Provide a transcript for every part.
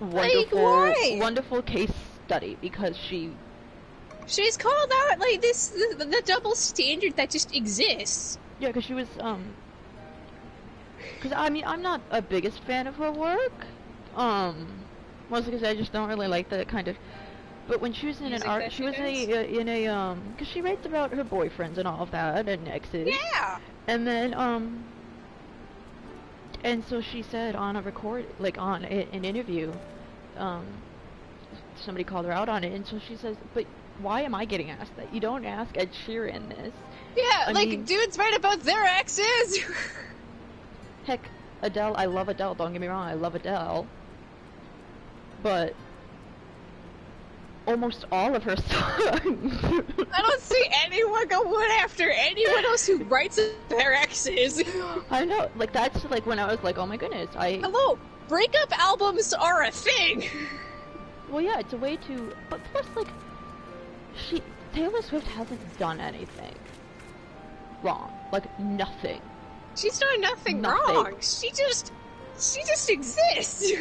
wonderful case study because she's called out like the double standard that just exists. Yeah, because she was because I mean I'm not a biggest fan of her work, mostly because I just don't really like the kind of. But when she was in an art, she was in a because she writes about her boyfriends and all of that and exes. Yeah. And then and so she said on a on an interview, somebody called her out on it, and so she says, "But why am I getting asked that? You don't ask Ed Sheeran this." Yeah, I mean, dudes write about their exes. Heck, Adele, I love Adele. Don't get me wrong, I love Adele, but almost all of her songs. I don't see anyone going after anyone else who writes their exes. I know, like that's like when I was like, oh my goodness, Hello, breakup albums are a thing. Well, yeah, it's a way to, but plus like, Taylor Swift hasn't done anything wrong, like nothing. She's done nothing wrong. She just exists.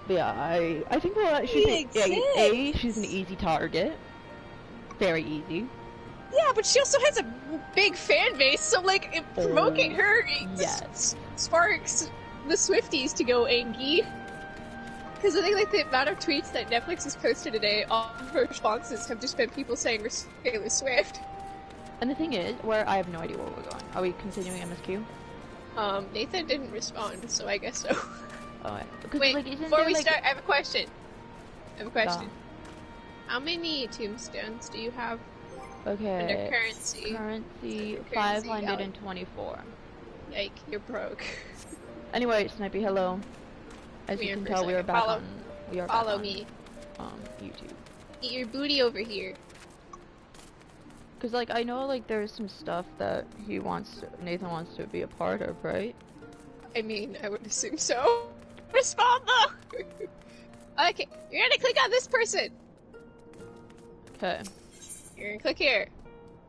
Yeah, I think she's an easy target. Very easy. Yeah, but she also has a big fan base, so like provoking her sparks the Swifties to go angry. Because I think like the amount of tweets that Netflix has posted today, all of her responses have just been people saying Taylor Swift. And the thing is, where I have no idea where we're going. Are we continuing MSQ? Nathan didn't respond, so I guess so. Alright. Wait, like, before we start, I have a question. How many tombstones do you have? Okay. Under currency. Currency 524. Yike, you're broke. Anyway, Snipey, hello. As you can tell, we are back on. Follow me. YouTube. Eat your booty over here. Cause like I know like there's some stuff that Nathan wants to be a part of, right? I mean, I would assume so. Respond though. Okay, you're gonna click on this person. Okay. You're gonna click here.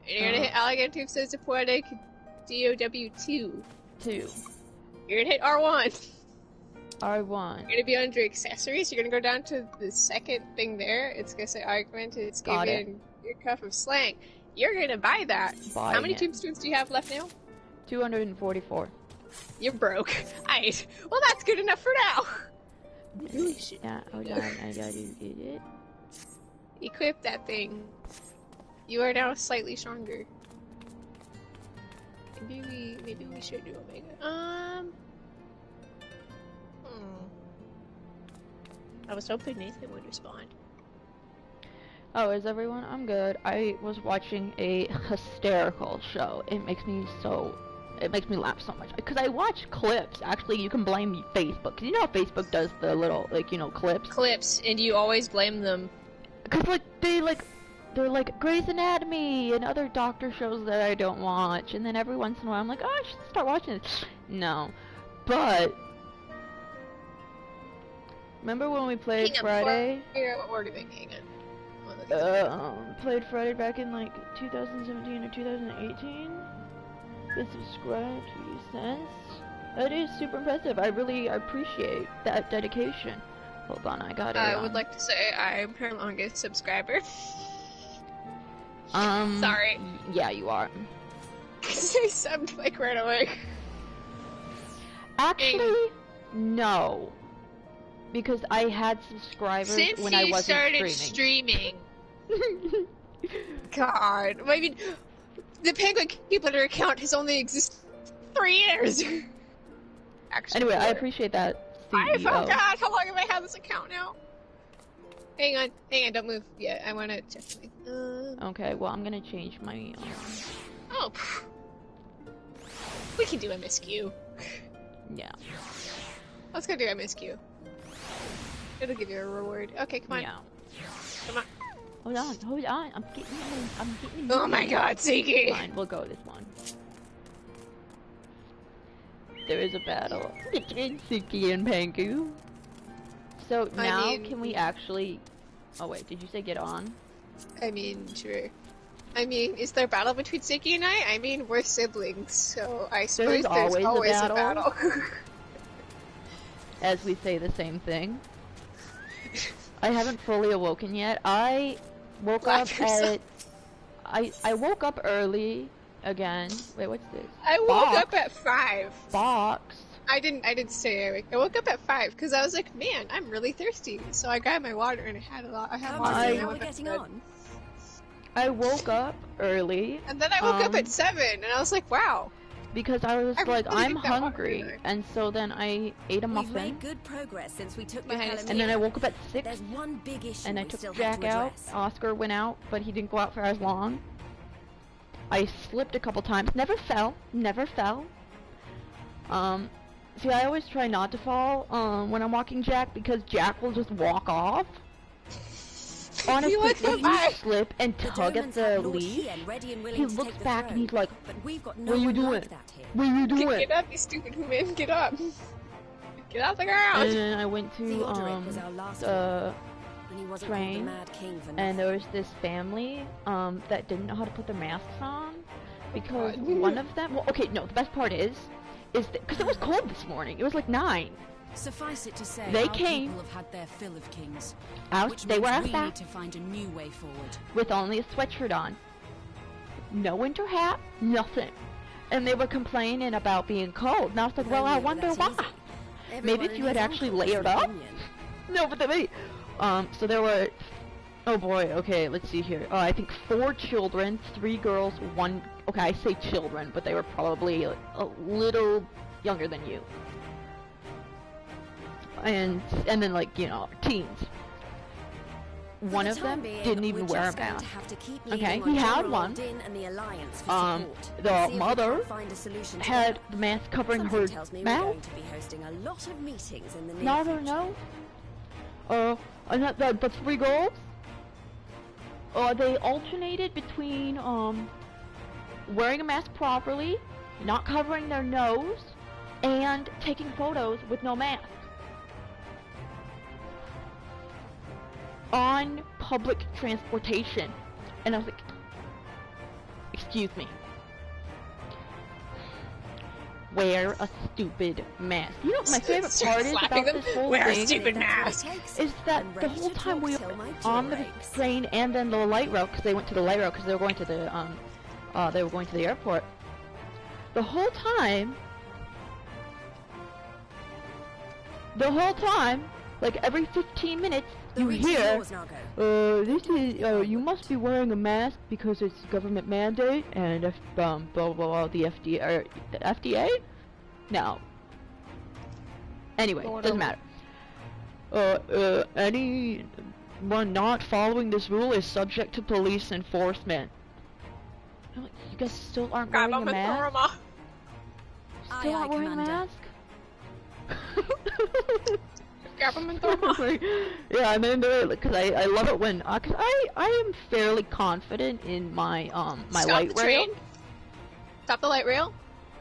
And you're gonna hit Elegant Tombstones of Poetic DOW2. 2. You're gonna hit R1. R1. You're gonna be under accessories. You're gonna go down to the second thing there. It's gonna say augmented Skavian your cuff of slang. You're gonna buy that. How many tombstones do you have left now? 244. You're broke. Alright. Well, that's good enough for now. Yeah, hold on. I gotta get it. Equip that thing. You are now slightly stronger. Maybe we should do Omega. I was hoping Nathan would respond. Oh, is everyone? I'm good. I was watching a hysterical show. It makes me laugh so much. Because I watch clips. Actually, you can blame Facebook. Because you know how Facebook does the little, like, you know, clips? Clips, and you always blame them. Because, like, they're like Grey's Anatomy and other doctor shows that I don't watch. And then every once in a while I'm like, oh, I should start watching it. No. But remember when we played Friday? Figure out what we're doing. Hang on. Played Friday back in like 2017 or 2018. The subscribe to you cents. That is super impressive. I really appreciate that dedication. Hold on, I got it. I would like to say I'm her longest subscriber. Sorry. Yeah, you are. Cause I subbed like right away. Actually, no. Because I had subscribers when I wasn't streaming. God, I mean, the Penguin Keepletter account has only existed 3 years. Actually, anyway, I appreciate that. I forgot how long have I had this account now? Hang on, don't move yet. I want to check something. Okay, well, I'm gonna change my. Oh, we can do MSQ. Yeah. Let's go do MSQ. It'll give you a reward. Okay, come on. Yeah. Come on. Hold on. I'm getting. Oh my God, Siki! Fine, we'll go this one. There is a battle between Siki and Pangu. So now, can we actually? Oh wait, did you say get on? I mean, sure. I mean, is there a battle between Siki and I? I mean, we're siblings, so I suppose there's always a battle. as we say the same thing. I haven't fully awoken yet. I woke up at... I woke up early again. Wait, what's this? I woke up at 5. Box. I didn't stay awake. I woke up at 5 because I was like, man, I'm really thirsty. So I grabbed my water and I had water. How are we getting on? I woke up early. And then I woke up at 7 and I was like, wow. Because I was like, really I'm think that hungry, water and so then I ate a We've muffin. made good progress since we took the Behind Helen. And then I woke up at 6, There's one big issue and I we took still have Jack to out. address. Oscar went out, but he didn't go out for as long. I slipped a couple times. Never fell. Never fell. See, I always try not to fall when I'm walking Jack, because Jack will just walk off. Honestly, if you slip and tug at the leash, he looks back and he's like, what are you doing? What are you doing? Get up, you stupid human. Get up. Get off the ground. And then I went to the train, and there was this family that didn't know how to put their masks on, because one of them, well, okay, no, the best part is because it was cold this morning. It was like 9. Suffice it to say, they our came people have had their fill of kings, out. which They were means we outside need to find a new way forward. with only a sweatshirt on, no winter hat, nothing, and they were complaining about being cold. And I was like, well, I wonder why. Maybe if you had actually layered up. No, but wait. So there were. Oh boy. Okay, let's see here. I think 4 children, 3 girls, 1. Okay, I say children, but they were probably a little younger than you. And then, like, you know, teens. One of them didn't even wear a mask. Okay, he had one. The mother had the mask covering her mouth. No. The 3 girls, they alternated between wearing a mask properly, not covering their nose, and taking photos with no mask on public transportation. And I was like, excuse me, wear a stupid mask. You know what my favorite part is about this whole Wear thing? a stupid mask. Is that the whole time we were on the train and then the light rail, because they went to the light rail because they were going to the airport. The whole time, like every 15 minutes, you hear, this is, you must be wearing a mask because it's government mandate, and if, blah, blah, blah, the FDA, the FDA? No. Anyway, doesn't matter. Anyone not following this rule is subject to police enforcement. I'm like, you guys still aren't wearing a mask? Still not wearing a mask? Yeah, I'm into it because I love it when cause I am fairly confident in my my light rail. Stop the light rail.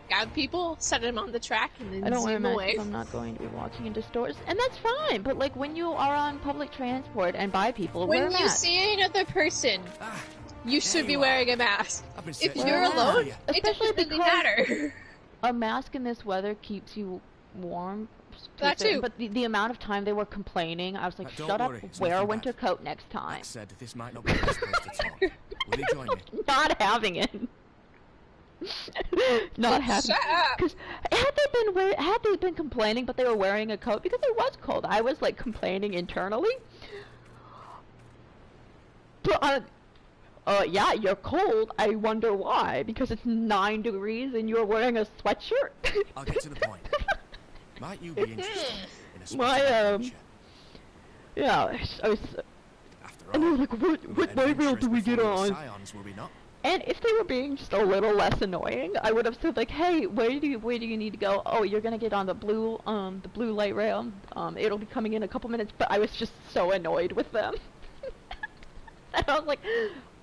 Grab people, set them on the track, and then I don't wear zoom masks away. if I'm not going to be walking into stores, and that's fine. But like when you are on public transport and by people, wear a When you mask. see another person, you should be wearing a mask. If Well, you're alone, it especially doesn't really because matter. a mask in this weather keeps you warm. That too. But the amount of time they were complaining, I was like, Don't shut up, worry, it's wear a nothing winter bad. coat next time. Like said, this might not be the best place to talk. Will you join me? Not having it. Not having. Shut up. Because had they been complaining, but they were wearing a coat because it was cold. I was like complaining internally. But yeah, you're cold. I wonder why. Because it's 9 degrees and you're wearing a sweatshirt. I'll get to the point. Might you be interested in a special My adventure? yeah, I was. After And they all, were like, what light rail do we get on? Scions, will we not? And if they were being just a little less annoying, I would have said like, hey, where do you need to go? Oh, you're gonna get on the blue light rail. It'll be coming in a couple minutes. But I was just so annoyed with them. And I was like,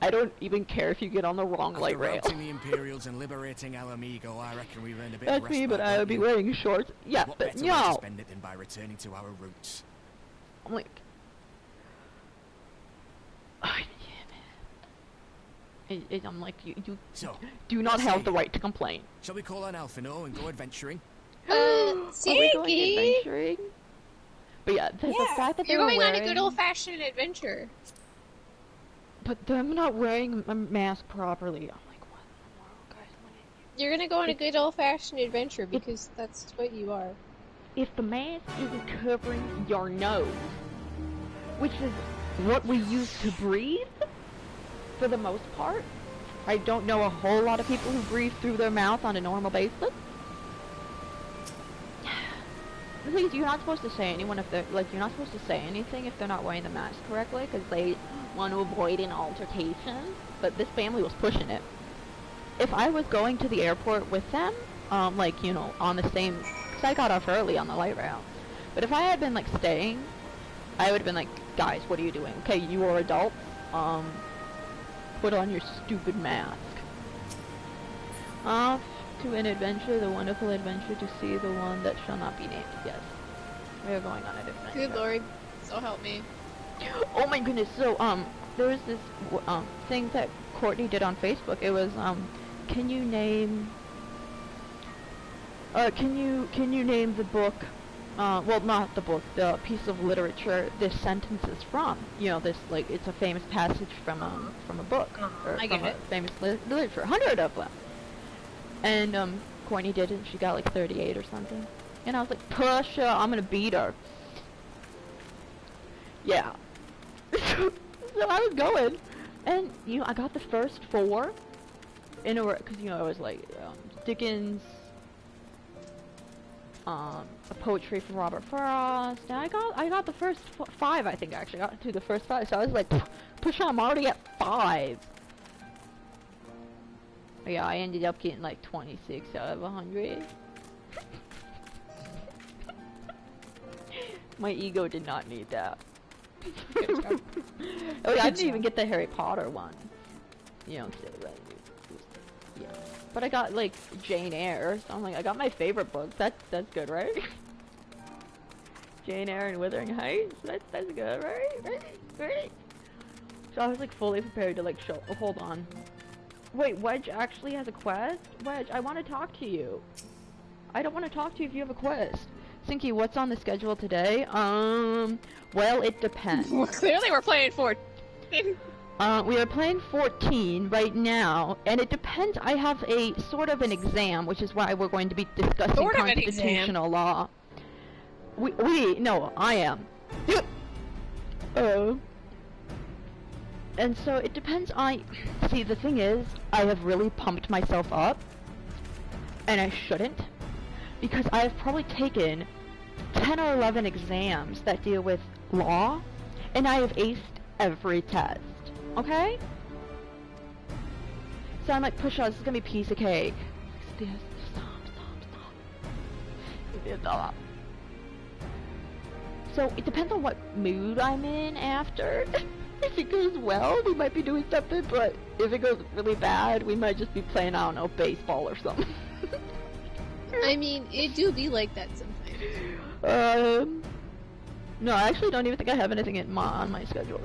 I don't even care if you get on the wrong light rail. After routing the Imperials and liberating Alamigo, I reckon we earned a bit That's of respite. me, but I would be wearing shorts. Yeah, What but better way to no. spend it than by returning to our roots? I'm like, I'm like, you So, do not let's have see. the right to complain. Shall we call on Alphino and go adventuring? Are we going Sneaky. adventuring? But yeah, the fact that you're they're going wearing... on a good old-fashioned adventure. But them not wearing a mask properly. I'm like, what in the world, guys? You're gonna go on a good old-fashioned adventure because that's what you are. If the mask isn't covering your nose, which is what we use to breathe, for the most part, I don't know a whole lot of people who breathe through their mouth on a normal basis. The thing is, you're not supposed to say anyone if they're, like, you're not supposed to say anything if they're not wearing the mask correctly, because they want to avoid an altercation, but this family was pushing it. If I was going to the airport with them, like, you know, on the same, because I got off early on the light route, but if I had been, like, staying, I would have been like, guys, what are you doing? Okay, you are adults, put on your stupid mask. Off to an adventure, the wonderful adventure to see the one that shall not be named. Yes, we are going on an adventure. Good lord, so help me. Oh my goodness, so, there was this, thing that Courtney did on Facebook. It was, can you name the book, well, not the book, the piece of literature this sentence is from? You know, this, like, it's a famous passage from a book, or I get from it. a famous literature, 100 of them. And, Courtney did it, and she got, like, 38 or something. And I was like, push her, I'm gonna beat her. Yeah. So I was going, and, you know, I got the first 4 in a row, because, you know, I was like, Dickens, a poetry from Robert Frost, and I got the first 5, I think, actually. I got to the first 5, so I was like, push on, I'm already at 5. But yeah, I ended up getting like 26 out of 100. My ego did not need that. Oh yeah, I didn't even get the Harry Potter one. You know, so, yeah. But I got like Jane Eyre, so I'm like, I got my favorite books. That's good, right? Jane Eyre and Wuthering Heights. That's good, right? Right. So I was like fully prepared to like show. Oh, hold on. Wait, Wedge actually has a quest? Wedge, I want to talk to you. I don't want to talk to you if you have a quest. Sinky, what's on the schedule today? Well, it depends. Well, clearly we're playing 14. We are playing 14 right now, and it depends. I have a sort of an exam, which is why we're going to be discussing Sort of an constitutional law. No, I am. And so it depends. See, the thing is, I have really pumped myself up, and I shouldn't, because I have probably taken 10 or 11 exams that deal with law, and I have aced every test. Okay? So I'm like, push on, this is gonna be a piece of cake. Stop. So it depends on what mood I'm in after. If it goes well, we might be doing something, but if it goes really bad, we might just be playing, I don't know, baseball or something. I mean, it do be like that sometimes. No, I actually don't even think I have anything on my schedule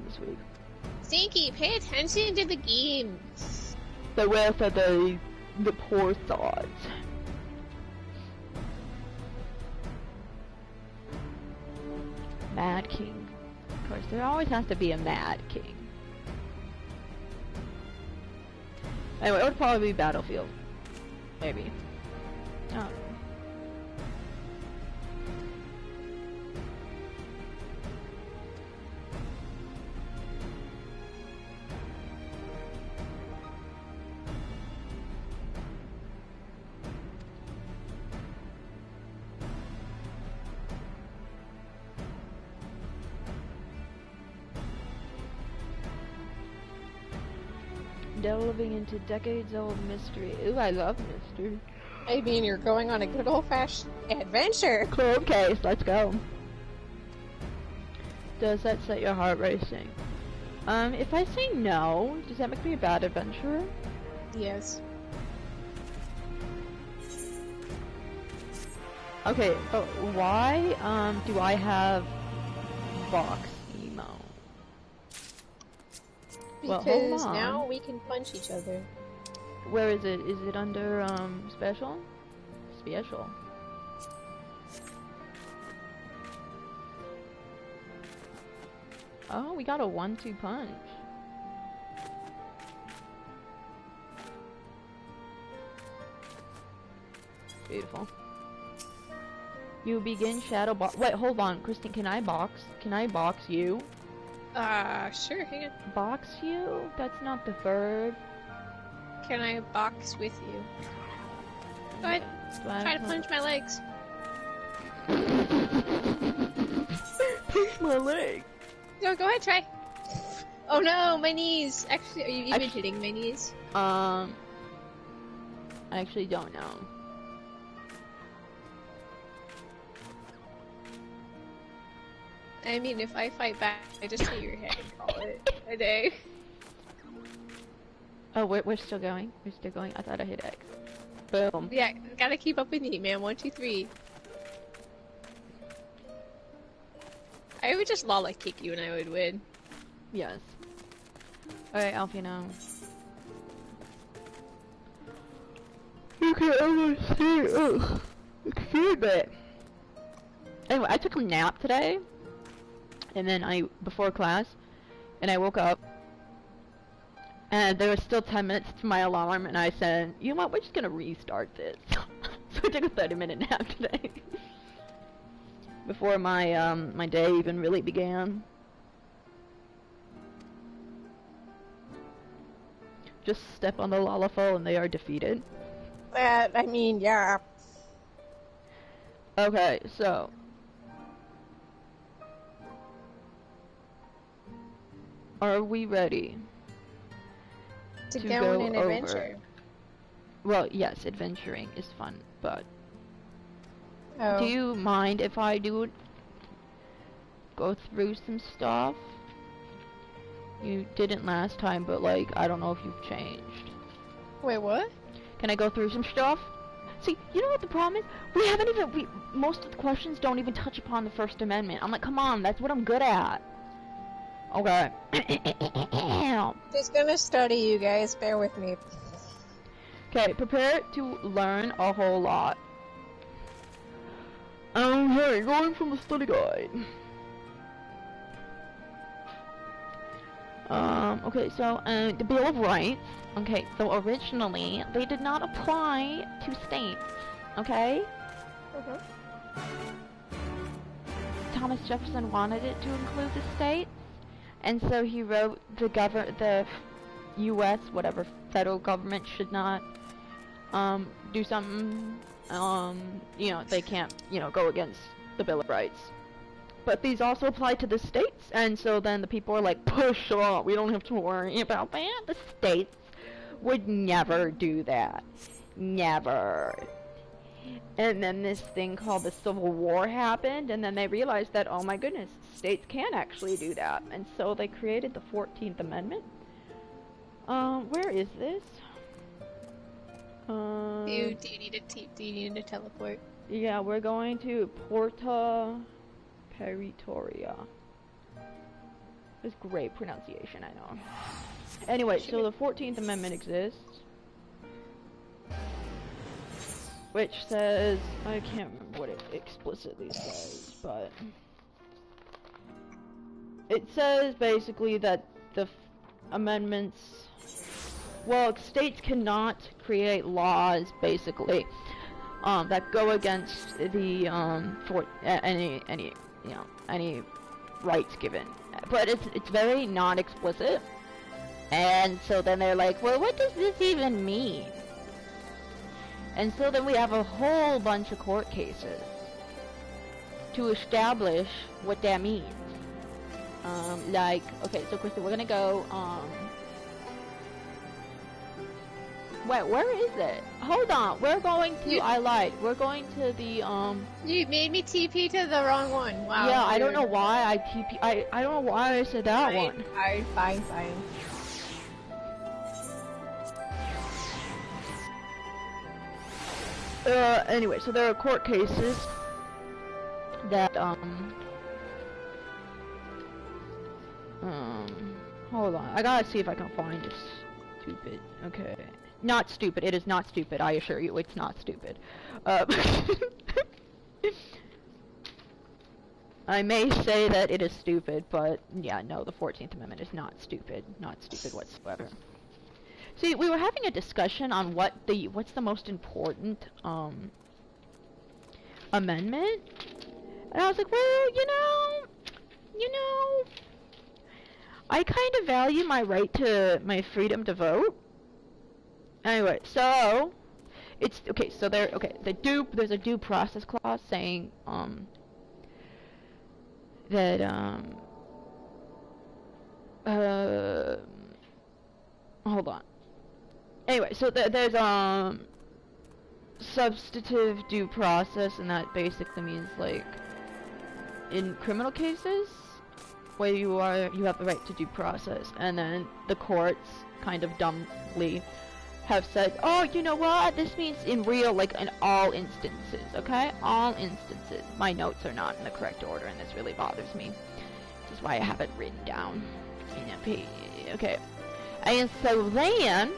this week. Stinky, pay attention to the game. The rest are the poor thoughts. Mad King. Of course, there always has to be a Mad King. Anyway, it would probably be Battlefield. Maybe. I don't know. Delving into decades-old mystery. Ooh, I love mystery. I mean, you're going on a good old-fashioned adventure. Cold case, let's go. Does that set your heart racing? If I say no, does that make me a bad adventurer? Yes. Okay, but why, do I have box emo? Because well, hold on. now we can punch each other. Where is it? Is it under, special? Special. Oh, we got a 1-2 punch. Beautiful. You begin shadow box. Wait, hold on, Christine. Can I box? Can I box you? Sure. Hang on. Box you? That's not the verb. Can I box with you? Go ahead. Try to punch my legs. Push my leg. No, go ahead, try. Oh no, my knees. Actually, are you even hitting my knees? I actually don't know. I mean, if I fight back, I just hit your head and call it a day. Oh, we're still going. We're still going. I thought I hit X. Boom. Yeah, gotta keep up with me, man. 1, 2, 3. I would just lala kick you and I would win. Yes. Alright, Alfie now. Okay, I'm gonna see. Oh, excuse me. Anyway, I took a nap today. And then before class, and I woke up, and there was still 10 minutes to my alarm, and I said, you know what, we're just gonna restart this. So I took a 30-minute nap today. Before my, my day even really began. Just step on the Lalafell and they are defeated. I mean, yeah. Okay, so... Are we ready to go on an adventure? Well, yes, adventuring is fun, but oh. Do you mind if I go through some stuff? You didn't last time, but like, I don't know if you've changed. Wait, what? Can I go through some stuff? See, you know what the problem is? We haven't even, most of the questions don't even touch upon the First Amendment. I'm like, come on, that's what I'm good at. Okay. Just gonna study, you guys. Bear with me. Okay, prepare to learn a whole lot. Okay, going from the study guide. Okay, so, the Bill of Rights. Okay, so originally, they did not apply to states. Okay? Thomas Jefferson wanted it to include the states. And so he wrote the U.S., whatever, federal government should not, do something, you know, they can't, you know, go against the Bill of Rights. But these also apply to the states, and so then the people are like, push off, we don't have to worry about that. The states would never do that. Never. And then this thing called the Civil War happened, and then they realized that, oh my goodness, states can actually do that. And so they created the 14th Amendment. Where is this? Do you need to teleport? Yeah, we're going to Porta Pretoria. It's great pronunciation, I know. Anyway, so the 14th Amendment exists. Which says, I can't remember what it explicitly says, but it says basically that the amendments, well, states cannot create laws basically that go against the for any rights given, but it's very non-explicit, and so then they're like, well, what does this even mean? And so then we have a whole bunch of court cases to establish what that means. Like, okay, so Krista, we're gonna go, wait, where is it? Hold on, we're going to, I lied, we're going to the, You made me TP to the wrong one, wow. Yeah, I don't know why I don't know why I said that one. Fine. Anyway, so there are court cases that, hold on, I gotta see if I can find this stupid, okay. Not stupid, it is not stupid, I assure you, it's not stupid. I may say that it is stupid, but yeah, no, the 14th Amendment is not stupid. Not stupid whatsoever. See, we were having a discussion on what's the most important amendment, and I was like, well, you know, I kind of value my my freedom to vote. Anyway, so it's okay. So there's a due process clause saying that hold on. Anyway, so there's substantive due process, and that basically means, like, in criminal cases where you have the right to due process, and then the courts kind of dumbly have said, oh, you know what, this means in all instances, okay? All instances. My notes are not in the correct order, and this really bothers me. This is why I have it written down in a page. Okay. And so then,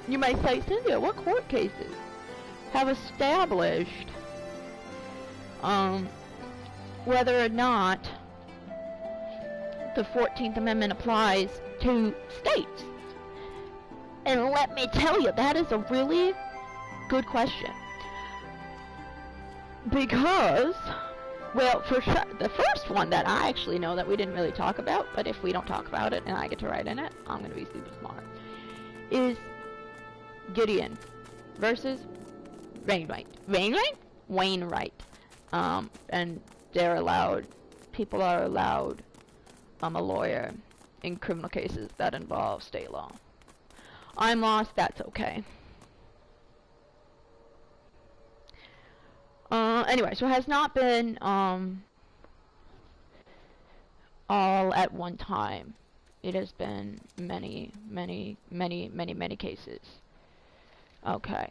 you may say, Cynthia, what court cases have established whether or not the 14th Amendment applies to states? And let me tell you, that is a really good question. Because, well, for sure, the first one that I actually know that we didn't really talk about, but if we don't talk about it and I get to write in it, I'm going to be super smart, is Gideon versus Wainwright. Wainwright. And people are allowed a lawyer in criminal cases that involve state law. I'm lost, that's okay. Anyway, so it has not been all at one time. It has been many cases. Okay.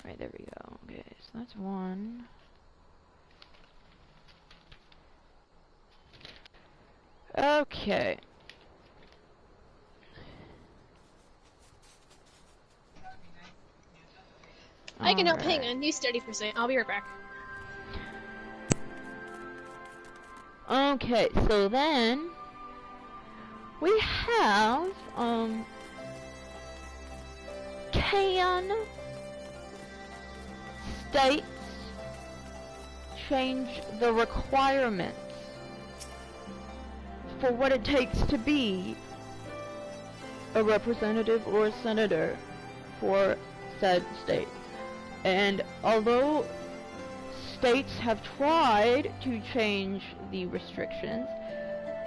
Right, there we go. Okay, so that's one. Okay. I can help. Hang on, you study for a second. I'll be right back. Okay, so then we have can states change the requirements for what it takes to be a representative or a senator for said state? And although states have tried to change the restrictions,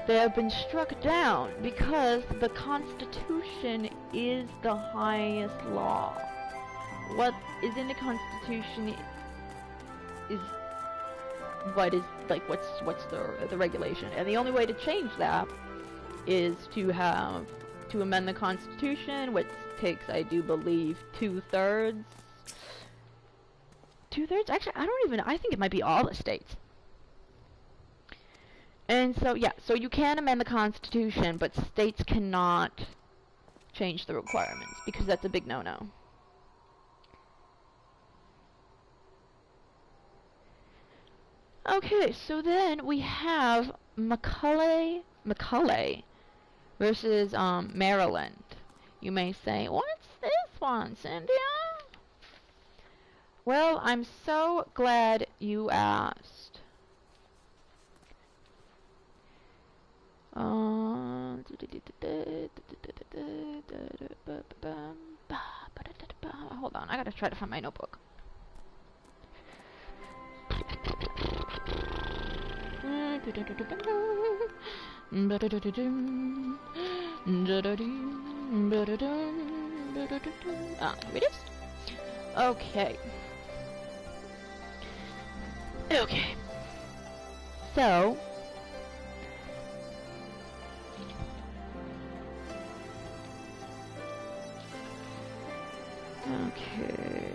they have been struck down because the Constitution is the highest law. What is in the Constitution is what is, like, what's the regulation, and the only way to change that is to amend the Constitution, which takes, I do believe, 2/3. 2/3? Actually, I think it might be all the states. And so, yeah, so you can amend the Constitution, but states cannot change the requirements, because that's a big no-no. Okay, so then we have Macaulay versus Maryland. You may say, what's this one, Cynthia? Well, I'm so glad you asked. Hold on, I gotta try to find my notebook. Here it is. Okay. Okay. So, okay.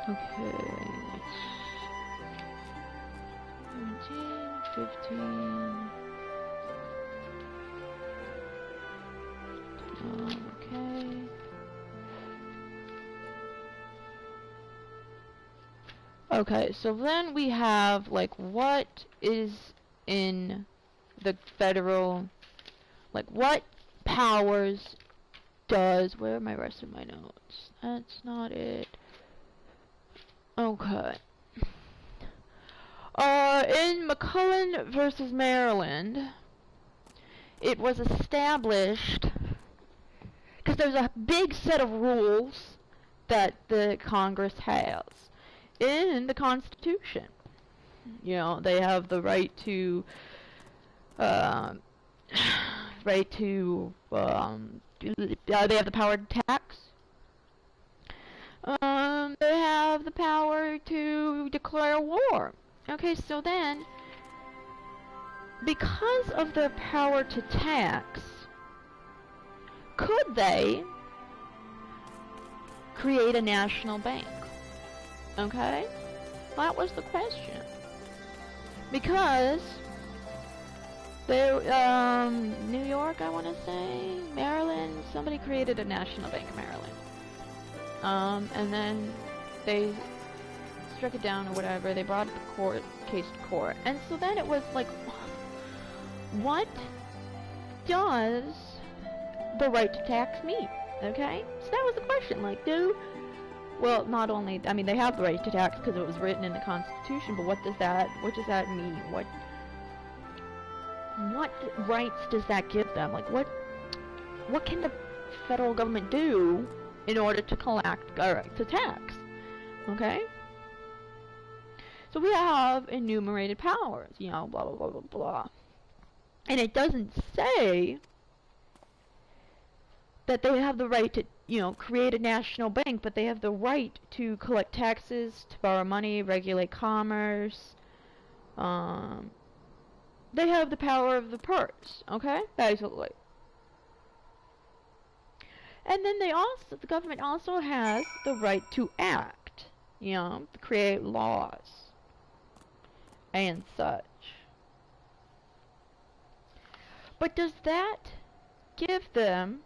Okay. 15. Okay. Okay, so then we have, like, what is in the federal, like, what powers does, where are my rest of my notes? That's not it. Okay. In McCullen versus Maryland, it was established, because there's a big set of rules that the Congress has in the Constitution. You know, they have the right to, they have the power to tax. They have the power to declare war. Okay, so then, because of their power to tax, could they create a national bank? Okay? That was the question. Because they, New York, I want to say, Maryland, somebody created a national bank in Maryland. And then they struck it down or whatever. They brought the case to court. And so then it was like, what does the right to tax mean? Okay? So that was the question. Like, well, not only, I mean, they have the right to tax because it was written in the Constitution, but what does that mean? What rights does that give them? Like, what can the federal government do in order to collect, or to tax? Okay? So we have enumerated powers, you know, blah, blah, blah, blah, blah. And it doesn't say that they have the right to, you know, create a national bank, but they have the right to collect taxes, to borrow money, regulate commerce. They have the power of the purse, okay? Basically. And then the government also has the right to act, you know, to create laws and such. But does that give them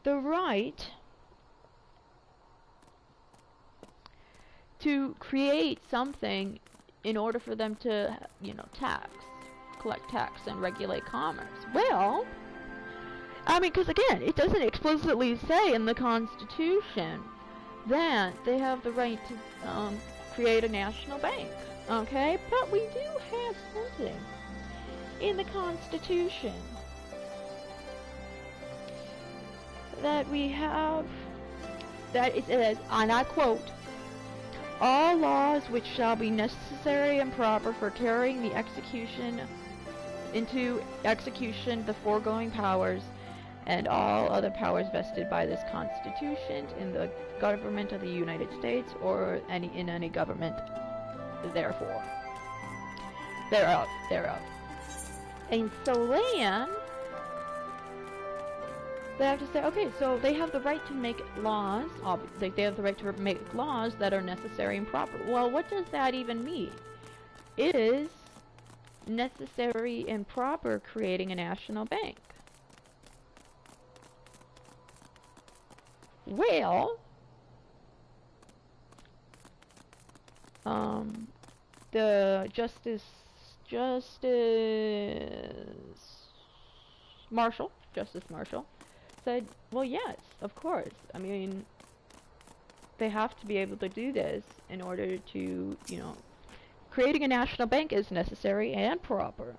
the right to create something in order for them to, you know, collect tax and regulate commerce? Well, I mean, because again, it doesn't explicitly say in the Constitution that they have the right to create a national bank, okay? But we do have something in the Constitution that we have, that it says, and I quote, "All laws which shall be necessary and proper for carrying the into execution the foregoing powers, and all other powers vested by this Constitution in the government of the United States or in any government thereof. And so then they have to say, okay, so they have the right to make laws, they have the right to make laws that are necessary and proper. Well, what does that even mean? Is necessary and proper creating a national bank? Well, the Justice Marshall said, well, yes, of course. I mean, they have to be able to do this in order to, you know, creating a national bank is necessary and proper.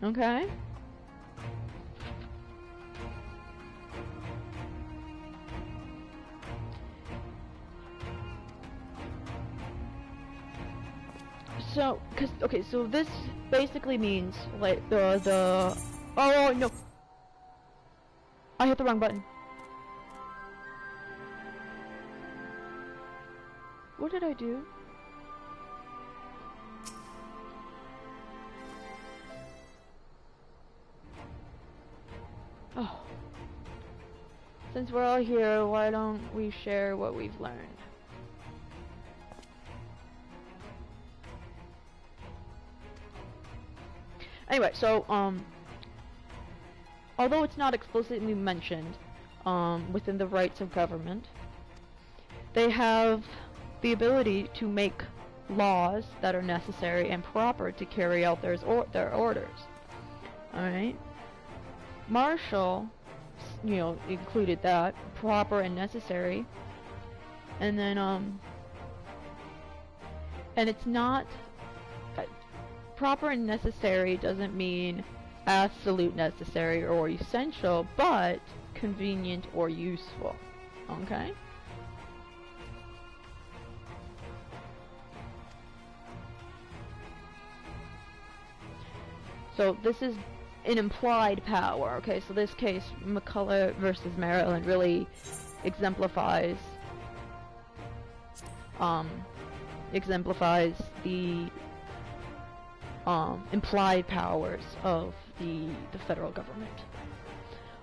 Okay? So, so this basically means, like, oh, no! I hit the wrong button. What did I do? Oh. Since we're all here, why don't we share what we've learned? Anyway, so, although it's not explicitly mentioned, within the rights of government, they have the ability to make laws that are necessary and proper to carry out their orders. Alright? Marshall, you know, included that, proper and necessary. And then, and it's not, proper and necessary doesn't mean absolute necessary or essential, but convenient or useful. Okay? So this is an implied power. Okay, so this case, McCullough versus Maryland, really exemplifies the implied powers of the federal government.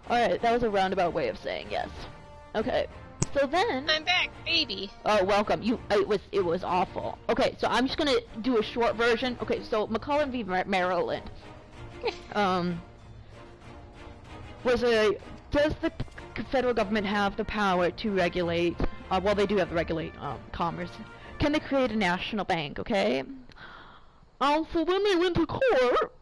Alright, that was a roundabout way of saying yes. Okay, so then... I'm back, baby! Oh, welcome. It was awful. Okay, so I'm just gonna do a short version. Okay, so McCullough v. Maryland. Does the federal government have the power to regulate, well, they do have to regulate, commerce. Can they create a national bank, okay? So then they went to court,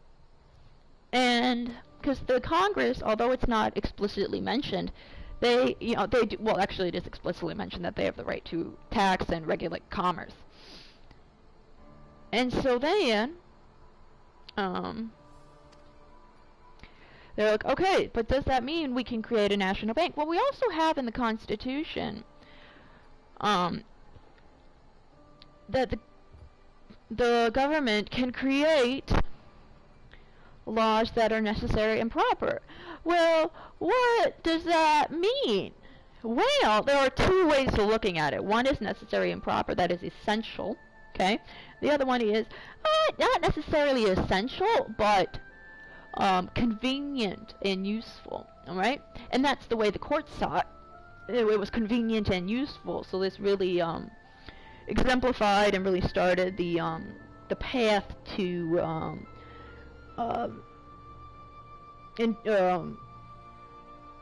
and, because the Congress, although it's not explicitly mentioned, they do, well, actually it is explicitly mentioned that they have the right to tax and regulate commerce. And so then, they're like, okay, but does that mean we can create a national bank? Well, we also have in the Constitution, that the government can create laws that are necessary and proper. Well, what does that mean? Well, there are two ways of looking at it. One is necessary and proper, that is essential, okay? The other one is not necessarily essential, but convenient and useful, alright? And that's the way the court saw it. It was convenient and useful, so this really exemplified and really started the path to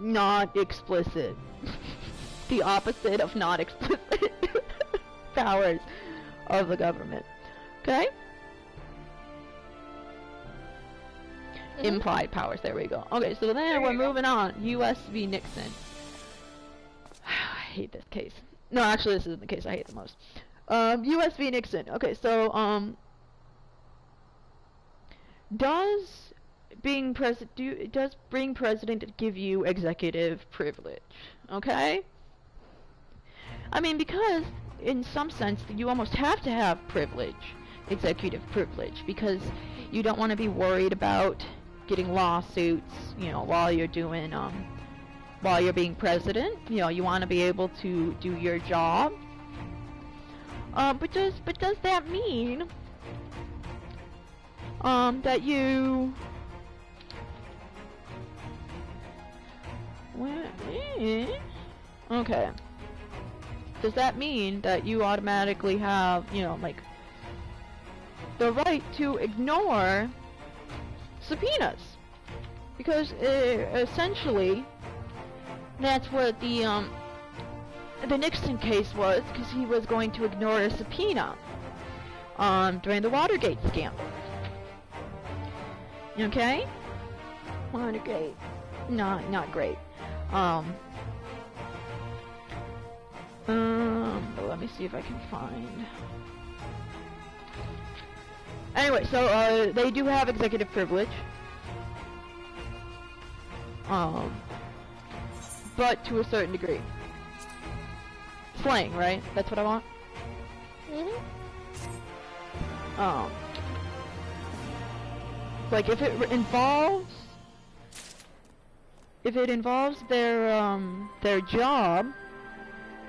not explicit, the opposite of not explicit powers of the government. Okay? Implied powers, there we go. Okay, so then we're moving on. U.S. v. Nixon. I hate this case. No, actually this isn't the case I hate the most. U.S. v. Nixon. Okay, so, does being president give you executive privilege? Okay? I mean, because, in some sense, you almost have to have privilege, executive privilege, because you don't want to be worried about getting lawsuits, you know, while you're doing, while you're being president. You know, you want to be able to do your job. But does that mean, that you... Okay. Does that mean that you automatically have, you know, like, the right to ignore subpoenas? Because, essentially, that's what the Nixon case was, because he was going to ignore a subpoena, during the Watergate scandal. Okay? Watergate. Not great. Let me see if I can find... Anyway, so, they do have executive privilege. But to a certain degree. Slang, right? That's what I want? Like, if it involves their job,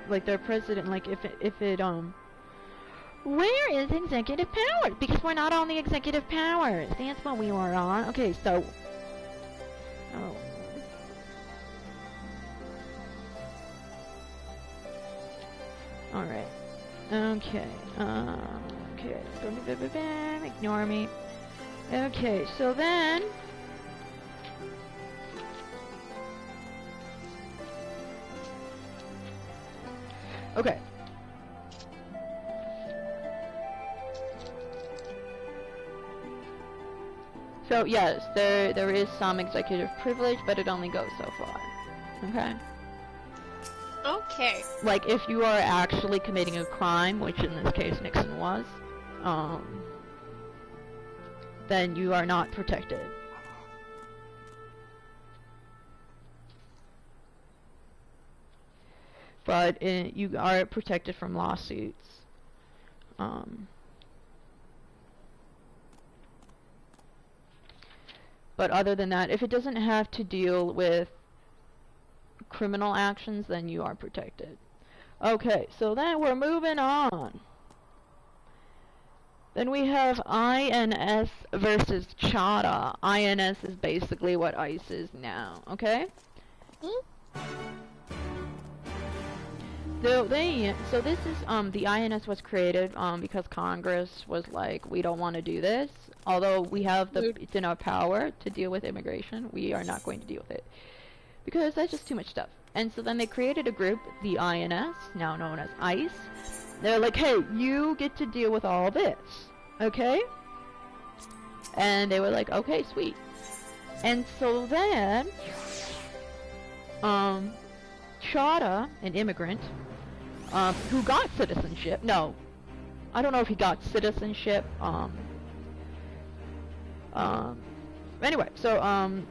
like their president, like if it where is executive power? Because we're not on the executive powers. That's what we were on. Okay, so alright. Okay. Okay. Ignore me. Okay, so then... Okay. So yes, there is some executive privilege, but it only goes so far. Okay? Okay. Like, if you are actually committing a crime, which in this case Nixon was, then you are not protected. But you are protected from lawsuits. But other than that, if it doesn't have to deal with criminal actions, then you are protected. Okay, so then we're moving on. Then we have INS versus Chada. INS is basically what ICE is now, okay? So this is, the INS was created, because Congress was like, we don't want to do this. Although we have it's in our power to deal with immigration, we are not going to deal with it. Because that's just too much stuff. And so then they created a group, the INS, now known as ICE. They're like, hey, you get to deal with all this, okay? And they were like, okay, sweet. And so then, Chada, an immigrant, who got citizenship, no, I don't know if he got citizenship, anyway, so,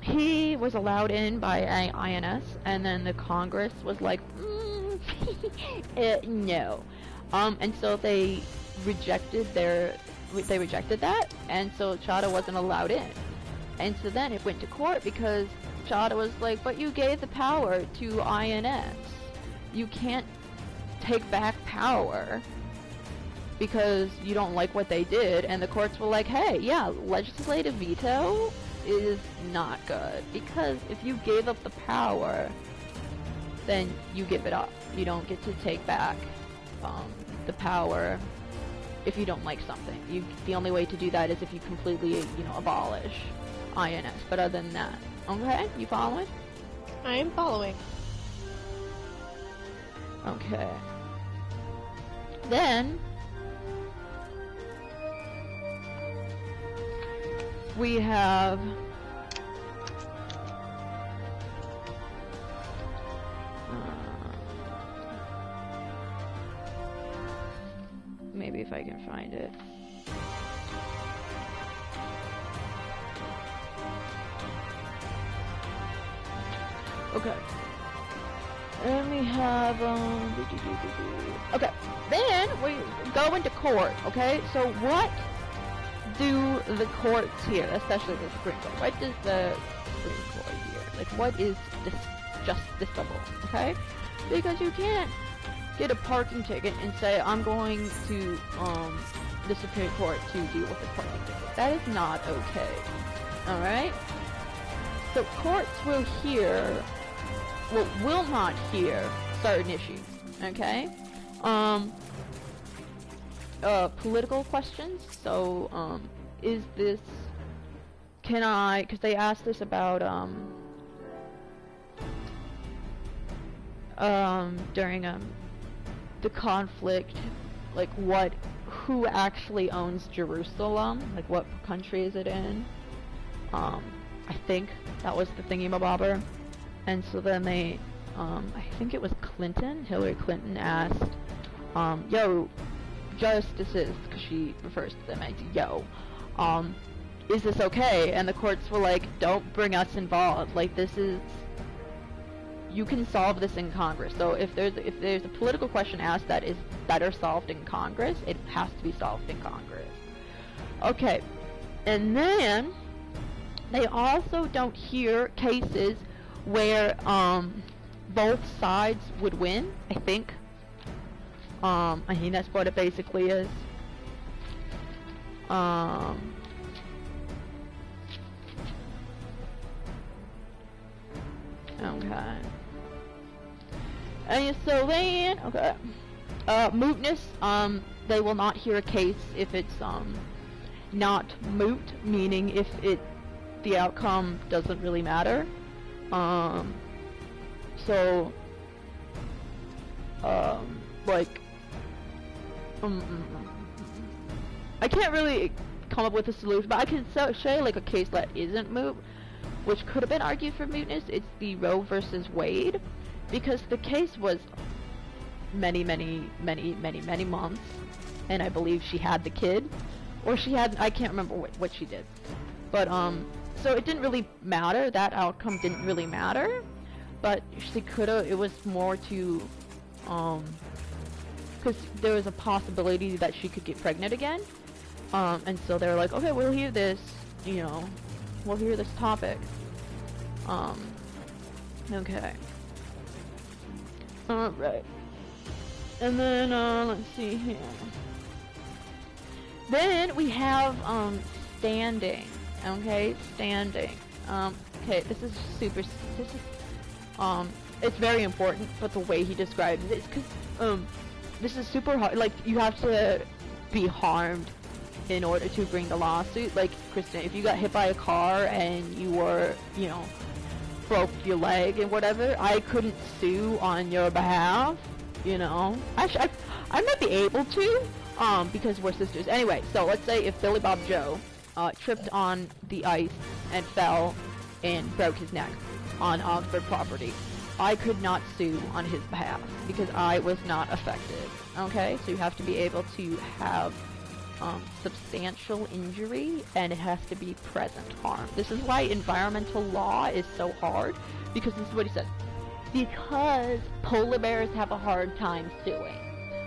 he was allowed in by INS, and then the Congress was like, no. And so they rejected that, and so Chada wasn't allowed in. And so then it went to court because Chada was like, but you gave the power to INS. You can't take back power because you don't like what they did. And the courts were like, hey, yeah, legislative veto is not good, because if you gave up the power, then you give it up. You don't get to take back the power if you don't like something. The only way to do that is if you completely, abolish INS. But other than that, okay, you following? I am following. Okay. Then we have maybe if I can find it. Okay. And we have, okay, then we go into court, okay? So what do the courts here, especially the Supreme Court, what does the Supreme Court here, like, what is justiciable, okay? Because you can't get a parking ticket and say, I'm going to, the Supreme Court to deal with the parking ticket. That is not okay, alright? So courts will not hear certain issues, okay? Political questions, so, is this, because they asked this about, during, the conflict, like, who actually owns Jerusalem, like, what country is it in? I think that was the thingy-mabobber. And so then they, I think it was Hillary Clinton asked, yo, justices, because she refers to them as yo, is this okay? And the courts were like, don't bring us involved, like, this is, you can solve this in Congress. So if there's a political question asked that is better solved in Congress, it has to be solved in Congress. Okay, and then they also don't hear cases where both sides would win, I think. I think that's what it basically is. Okay. And so then, okay. Mootness, they will not hear a case if it's, not moot, meaning if the outcome doesn't really matter. So like I can't really come up with a solution, but I can say like a case that isn't moot, which could have been argued for mootness. It's the Roe versus Wade, because the case was many months, and I believe she had the kid, or she had, I can't remember what she did, but so it didn't really matter. That outcome didn't really matter, but she coulda. It was more to because there was a possibility that she could get pregnant again. And so they're like, okay, we'll hear this, you know, we'll hear this topic. Okay. Alright. And then, let's see here. Then we have, standing. Okay, standing. Okay, this is it's very important, but the way he describes it is because, this is super hard. Like, you have to be harmed in order to bring the lawsuit. Like, Kristen, if you got hit by a car and you were, you know, broke your leg and whatever, I couldn't sue on your behalf, you know. Actually, I might be able to, because we're sisters. Anyway, so let's say if Billy Bob Joe tripped on the ice and fell and broke his neck on Oxford property, I could not sue on his behalf because I was not affected. Okay, so you have to be able to have substantial injury, and it has to be present harm. This is why environmental law is so hard, because this is what he says. Because polar bears have a hard time suing.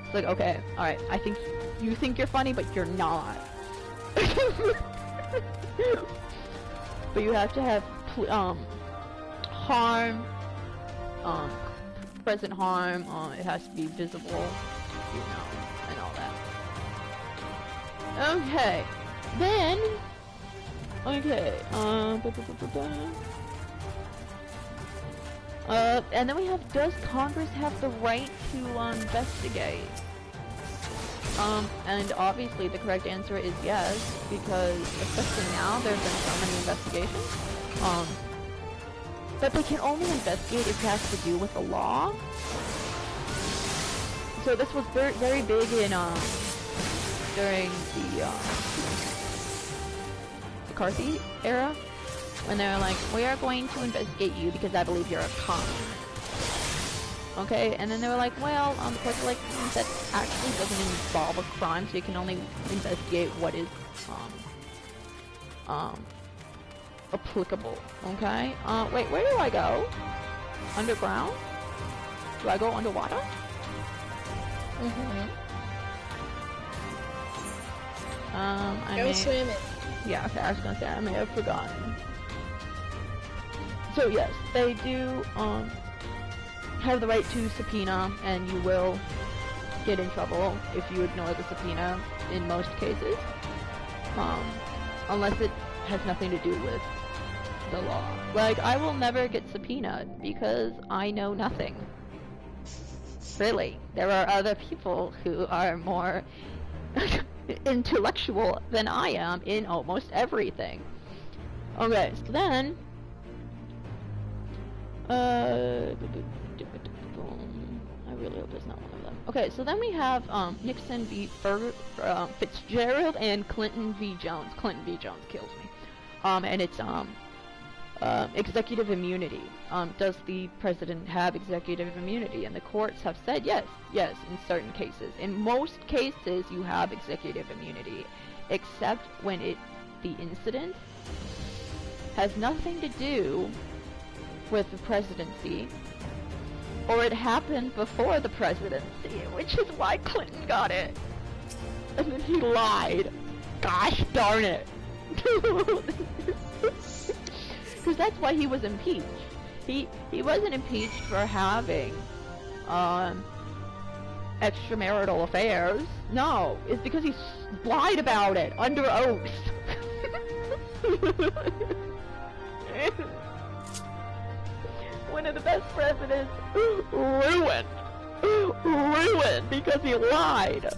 It's like, okay, alright, I think you think you're funny, but you're not. But you have to have harm, present harm, it has to be visible, you know, and all that. Okay, then, okay, and then we have, does Congress have the right to investigate? And obviously the correct answer is yes, because especially now there have been so many investigations. But they can only investigate if it has to do with the law. So this was very big in during the McCarthy era, when they were like, we are going to investigate you because I believe you're a communist. Okay, and then they were like, well, the courts are like, that actually doesn't involve a crime, so you can only investigate what is applicable. Okay, wait, where do I go? Underground? Do I go underwater? Go swimming. Yeah, okay, I was gonna say, I may have forgotten. So yes, they do, have the right to subpoena, and you will get in trouble if you ignore the subpoena in most cases. Unless it has nothing to do with the law. Like, I will never get subpoenaed because I know nothing. Really. There are other people who are more intellectual than I am in almost everything. Okay, so then I really hope it's not one of them. Okay, so then we have Nixon v. Fitzgerald and Clinton v. Jones. Clinton v. Jones kills me. And it's executive immunity. Does the president have executive immunity? And the courts have said yes, in certain cases. In most cases, you have executive immunity, except when the incident has nothing to do with the presidency, or it happened before the presidency, which is why Clinton got it. And then he lied. Gosh darn it. Because that's why he was impeached. He wasn't impeached for having extramarital affairs. No, it's because he lied about it under oath. One of the best presidents ruined because he lied.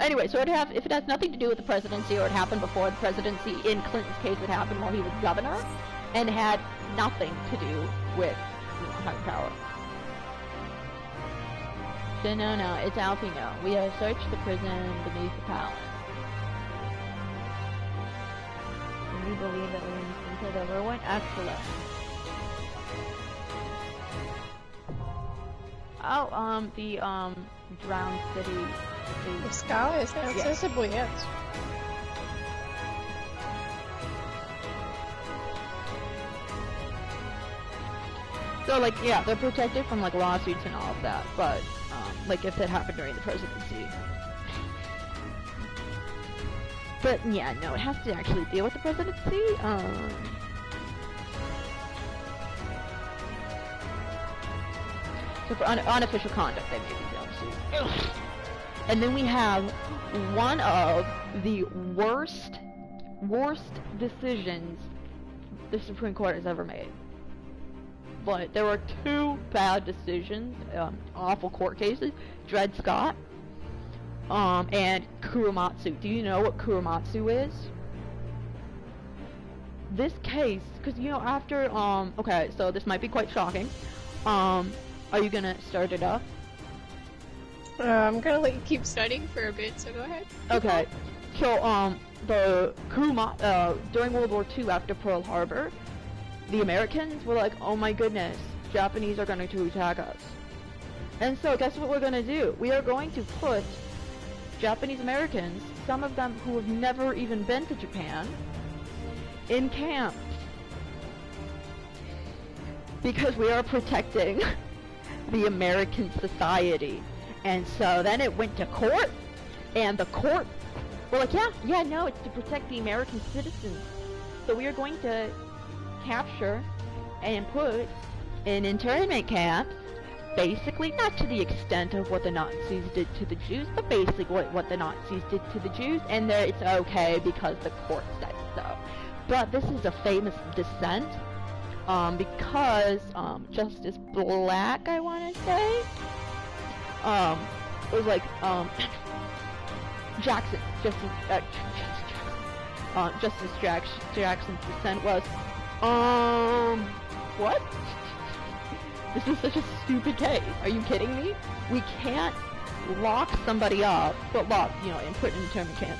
Anyway, so if it has nothing to do with the presidency, or it happened before the presidency, in Clinton's case it happened while he was governor, and had nothing to do with, having power. Shannono, it's Alfie now. We have searched the prison beneath the palace. Do you believe that we're instinctive of everyone? Excellent. Oh, the, drowned city. The sky is accessible yet. So, like, yeah, they're protected from, like, lawsuits and all of that, but, like, if that happened during the presidency. But, yeah, no, it has to actually deal with the presidency, So for unofficial conduct, they may be able to. And then we have one of the worst decisions the Supreme Court has ever made. But there were two bad decisions, awful court cases, Dred Scott, and Kurumatsu. Do you know what Kurumatsu is? This case, because, after, okay, so this might be quite shocking. Are you gonna start it up? I'm gonna let you keep studying for a bit, so go ahead. Okay. So, during World War II, after Pearl Harbor, the Americans were like, oh my goodness, Japanese are going to attack us. And so, guess what we're gonna do? We are going to put Japanese Americans, some of them who have never even been to Japan, in camps. Because we are protecting the American society. And so then it went to court, and the court were like, yeah, no, it's to protect the American citizens. So we are going to capture and put in internment camps, basically, not to the extent of what the Nazis did to the Jews, but basically what the Nazis did to the Jews, and there it's okay because the court said so. But this is a famous dissent, because Justice Black, I want to say, it was like Justice Jackson's dissent was, what? This is such a stupid case. Are you kidding me? We can't lock somebody up, and put in internment camp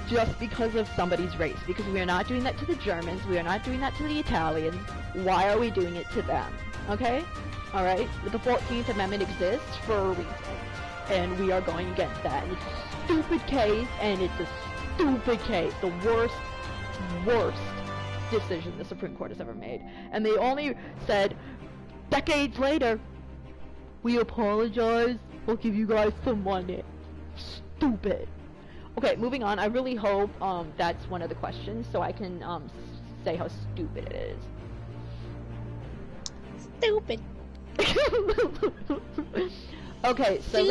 just because of somebody's race. Because we are not doing that to the Germans. We are not doing that to the Italians. Why are we doing it to them? Okay? Alright? The 14th Amendment exists for a reason. And we are going against that. And it's a stupid case, and it's a stupid case. The worst decision the Supreme Court has ever made. And they only said, decades later, we apologize, we'll give you guys some money. Stupid. Okay, moving on. I really hope that's one of the questions, so I can say how stupid it is. Stupid. Okay, so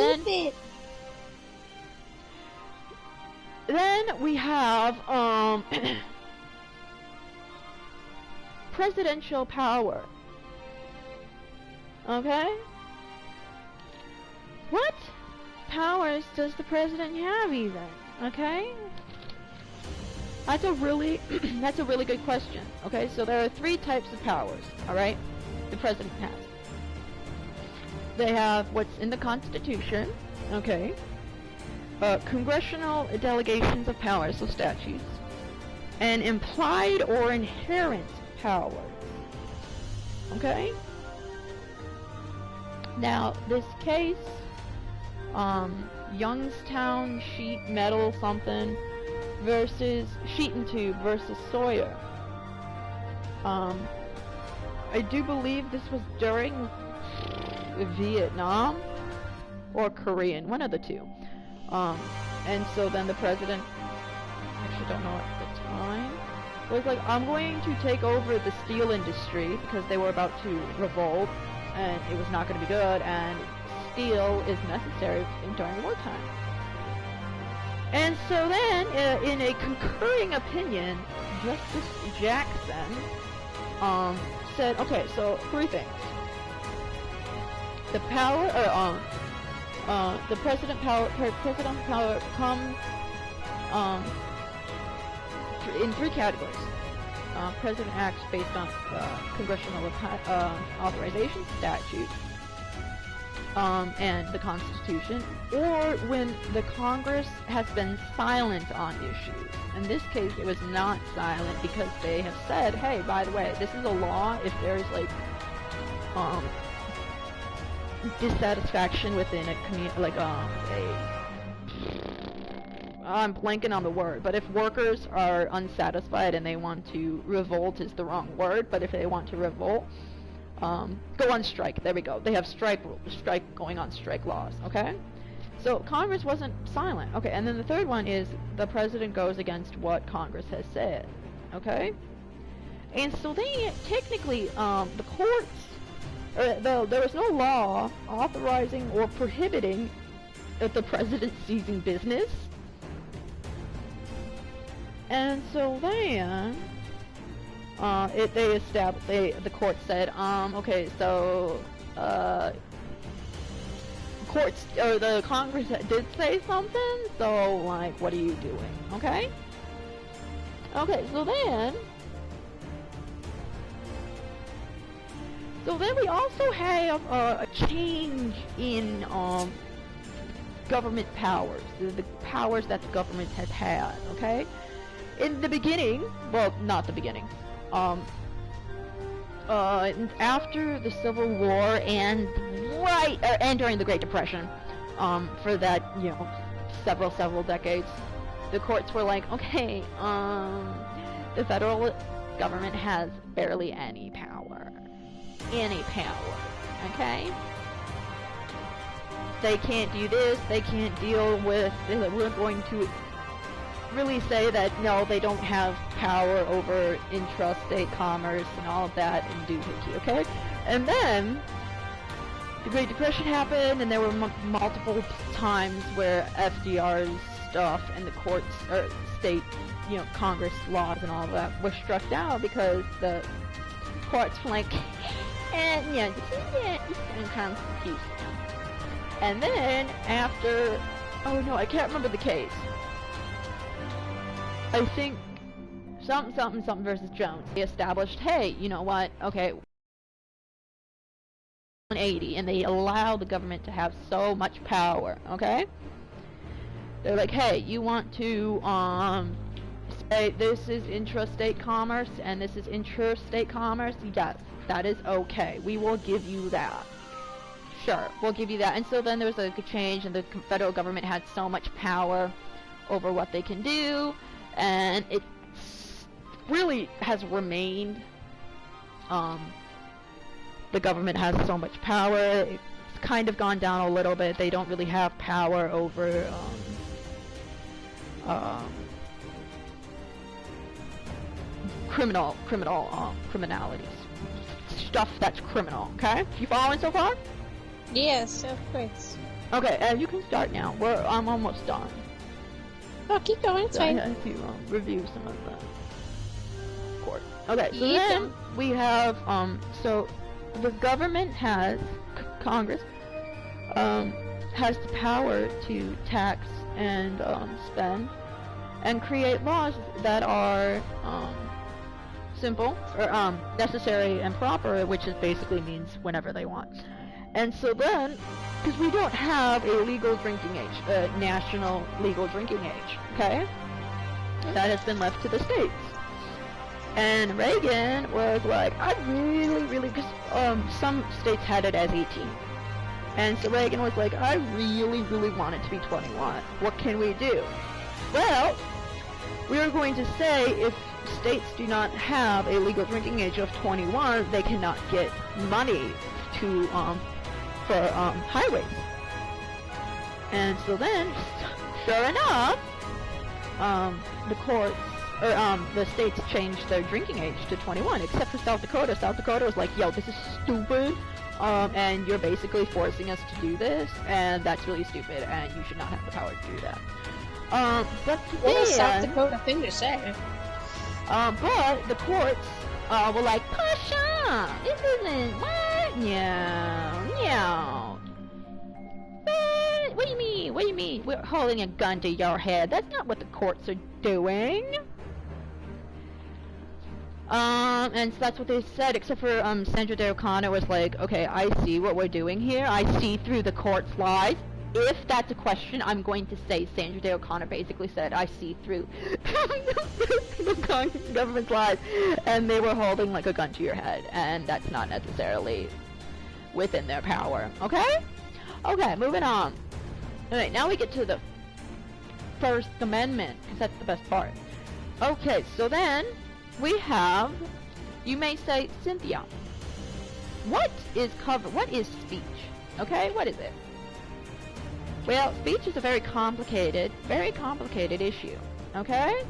then we have presidential power. Okay? What powers does the president have even? Okay? That's a really good question. Okay, so there are three types of powers, alright? The president has. They have what's in the Constitution, okay? Congressional delegations of powers, so statutes. And implied or inherent powers. Okay? Now, this case, Youngstown Sheet Metal something versus Sheet and Tube versus Sawyer. I do believe this was during Vietnam or Korean, one of the two. And so then the president, actually don't know at the time, was like, I'm going to take over the steel industry because they were about to revolt and it was not going to be good, and steel is necessary during wartime. And so then, in a concurring opinion, Justice Jackson said, okay, so three things. The power, the president power comes in three categories. President acts based on congressional authorization statute and the Constitution, or when the Congress has been silent on issues. In this case, it was not silent because they have said, hey, by the way, this is a law. If there's like dissatisfaction within a community, like I'm blanking on the word, but if workers are unsatisfied and they want to revolt is the wrong word, but if they want to revolt, go on strike. There we go. They have going on strike laws, okay? So Congress wasn't silent. Okay, and then the third one is the president goes against what Congress has said, okay? And so they, technically, the courts, there was no law authorizing or prohibiting the president seizing business. And so then, the court said, okay, so, the Congress did say something, so, like, what are you doing, okay? Okay, so then we also have, a change in, government powers, the powers that the government has had, okay? In the beginning, well, not the beginning, after the Civil War and and during the Great Depression, for that, you know, several decades, the courts were like, okay, the federal government has barely any power, okay? They can't do this, they can't deal with, we're going to really say that, no, they don't have power over intrastate commerce and all of that in doohickey, okay? And then the Great Depression happened, and there were multiple times where FDR's stuff and the courts, or state, you know, Congress laws and all of that were struck down because the courts were like, yeah, this is unconstitutional. And then after, oh no, I can't remember the case. I think something versus Jones. They established, hey, you know what? Okay, 180, and they allow the government to have so much power. Okay, they're like, hey, you want to say this is intrastate commerce and this is interstate commerce? Yes, that is okay. We will give you that. Sure, we'll give you that. And so then there was a change, and the federal government had so much power over what they can do. And it really has remained, the government has so much power. It's kind of gone down a little bit. They don't really have power over criminalities, stuff that's criminal. Okay, you following so far? Yes, of course. Okay, you can start now. I'm almost done. Oh, keep going, it's fine. I have to review some of the court. Okay, so You then can. we have, so the government has, Congress, has the power to tax and spend and create laws that are simple, or necessary and proper, which is basically means whenever they want. And so then, because we don't have a legal drinking age, national legal drinking age, okay? That has been left to the states. And Reagan was like, I really, because some states had it as 18. And so Reagan was like, I really want it to be 21. What can we do? Well, we are going to say if states do not have a legal drinking age of 21, they cannot get money to, for highways. And so then, sure enough, the courts, or the states changed their drinking age to 21, except for South Dakota. South Dakota was like, yo, this is stupid, and you're basically forcing us to do this, and that's really stupid, and you should not have the power to do that. But What a then, South Dakota thing to say. but the courts were like, Pasha, this isn't what? No. What do you mean? We're holding a gun to your head. That's not what the courts are doing. And so that's what they said, except for, Sandra Day O'Connor was like, okay, I see what we're doing here. I see through the court's lies. If that's a question, I'm going to say Sandra Day O'Connor basically said, I see through the government's lies. And they were holding, like, a gun to your head. And that's not necessarily within their power. Okay? Okay, moving on. Alright, now we get to the First Amendment, because that's the best part. Okay, so then we have, you may say, Cynthia, what is speech? Okay, what is it? Well, speech is a very complicated issue, okay?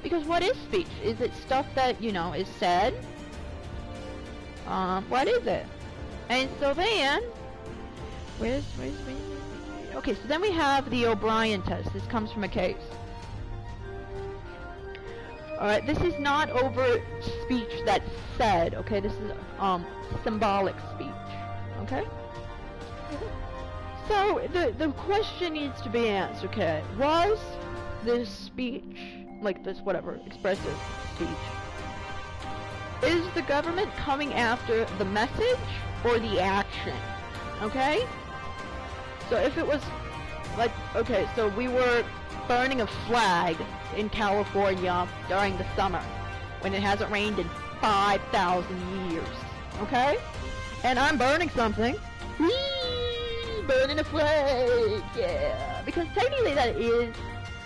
Because what is speech? Is it stuff that, you know, is said? What is it? And so then, okay, so then we have the O'Brien test. This comes from a case. Alright, this is not overt speech that's said, okay? This is, symbolic speech, okay? So, the question needs to be answered, okay? Was this speech, like this, whatever, expressive speech, is the government coming after the message or the action, okay? So if it was, like, okay, so we were burning a flag in California during the summer when it hasn't rained in 5,000 years, okay? And I'm burning something. Whee! Burning a flag, yeah. Because technically that is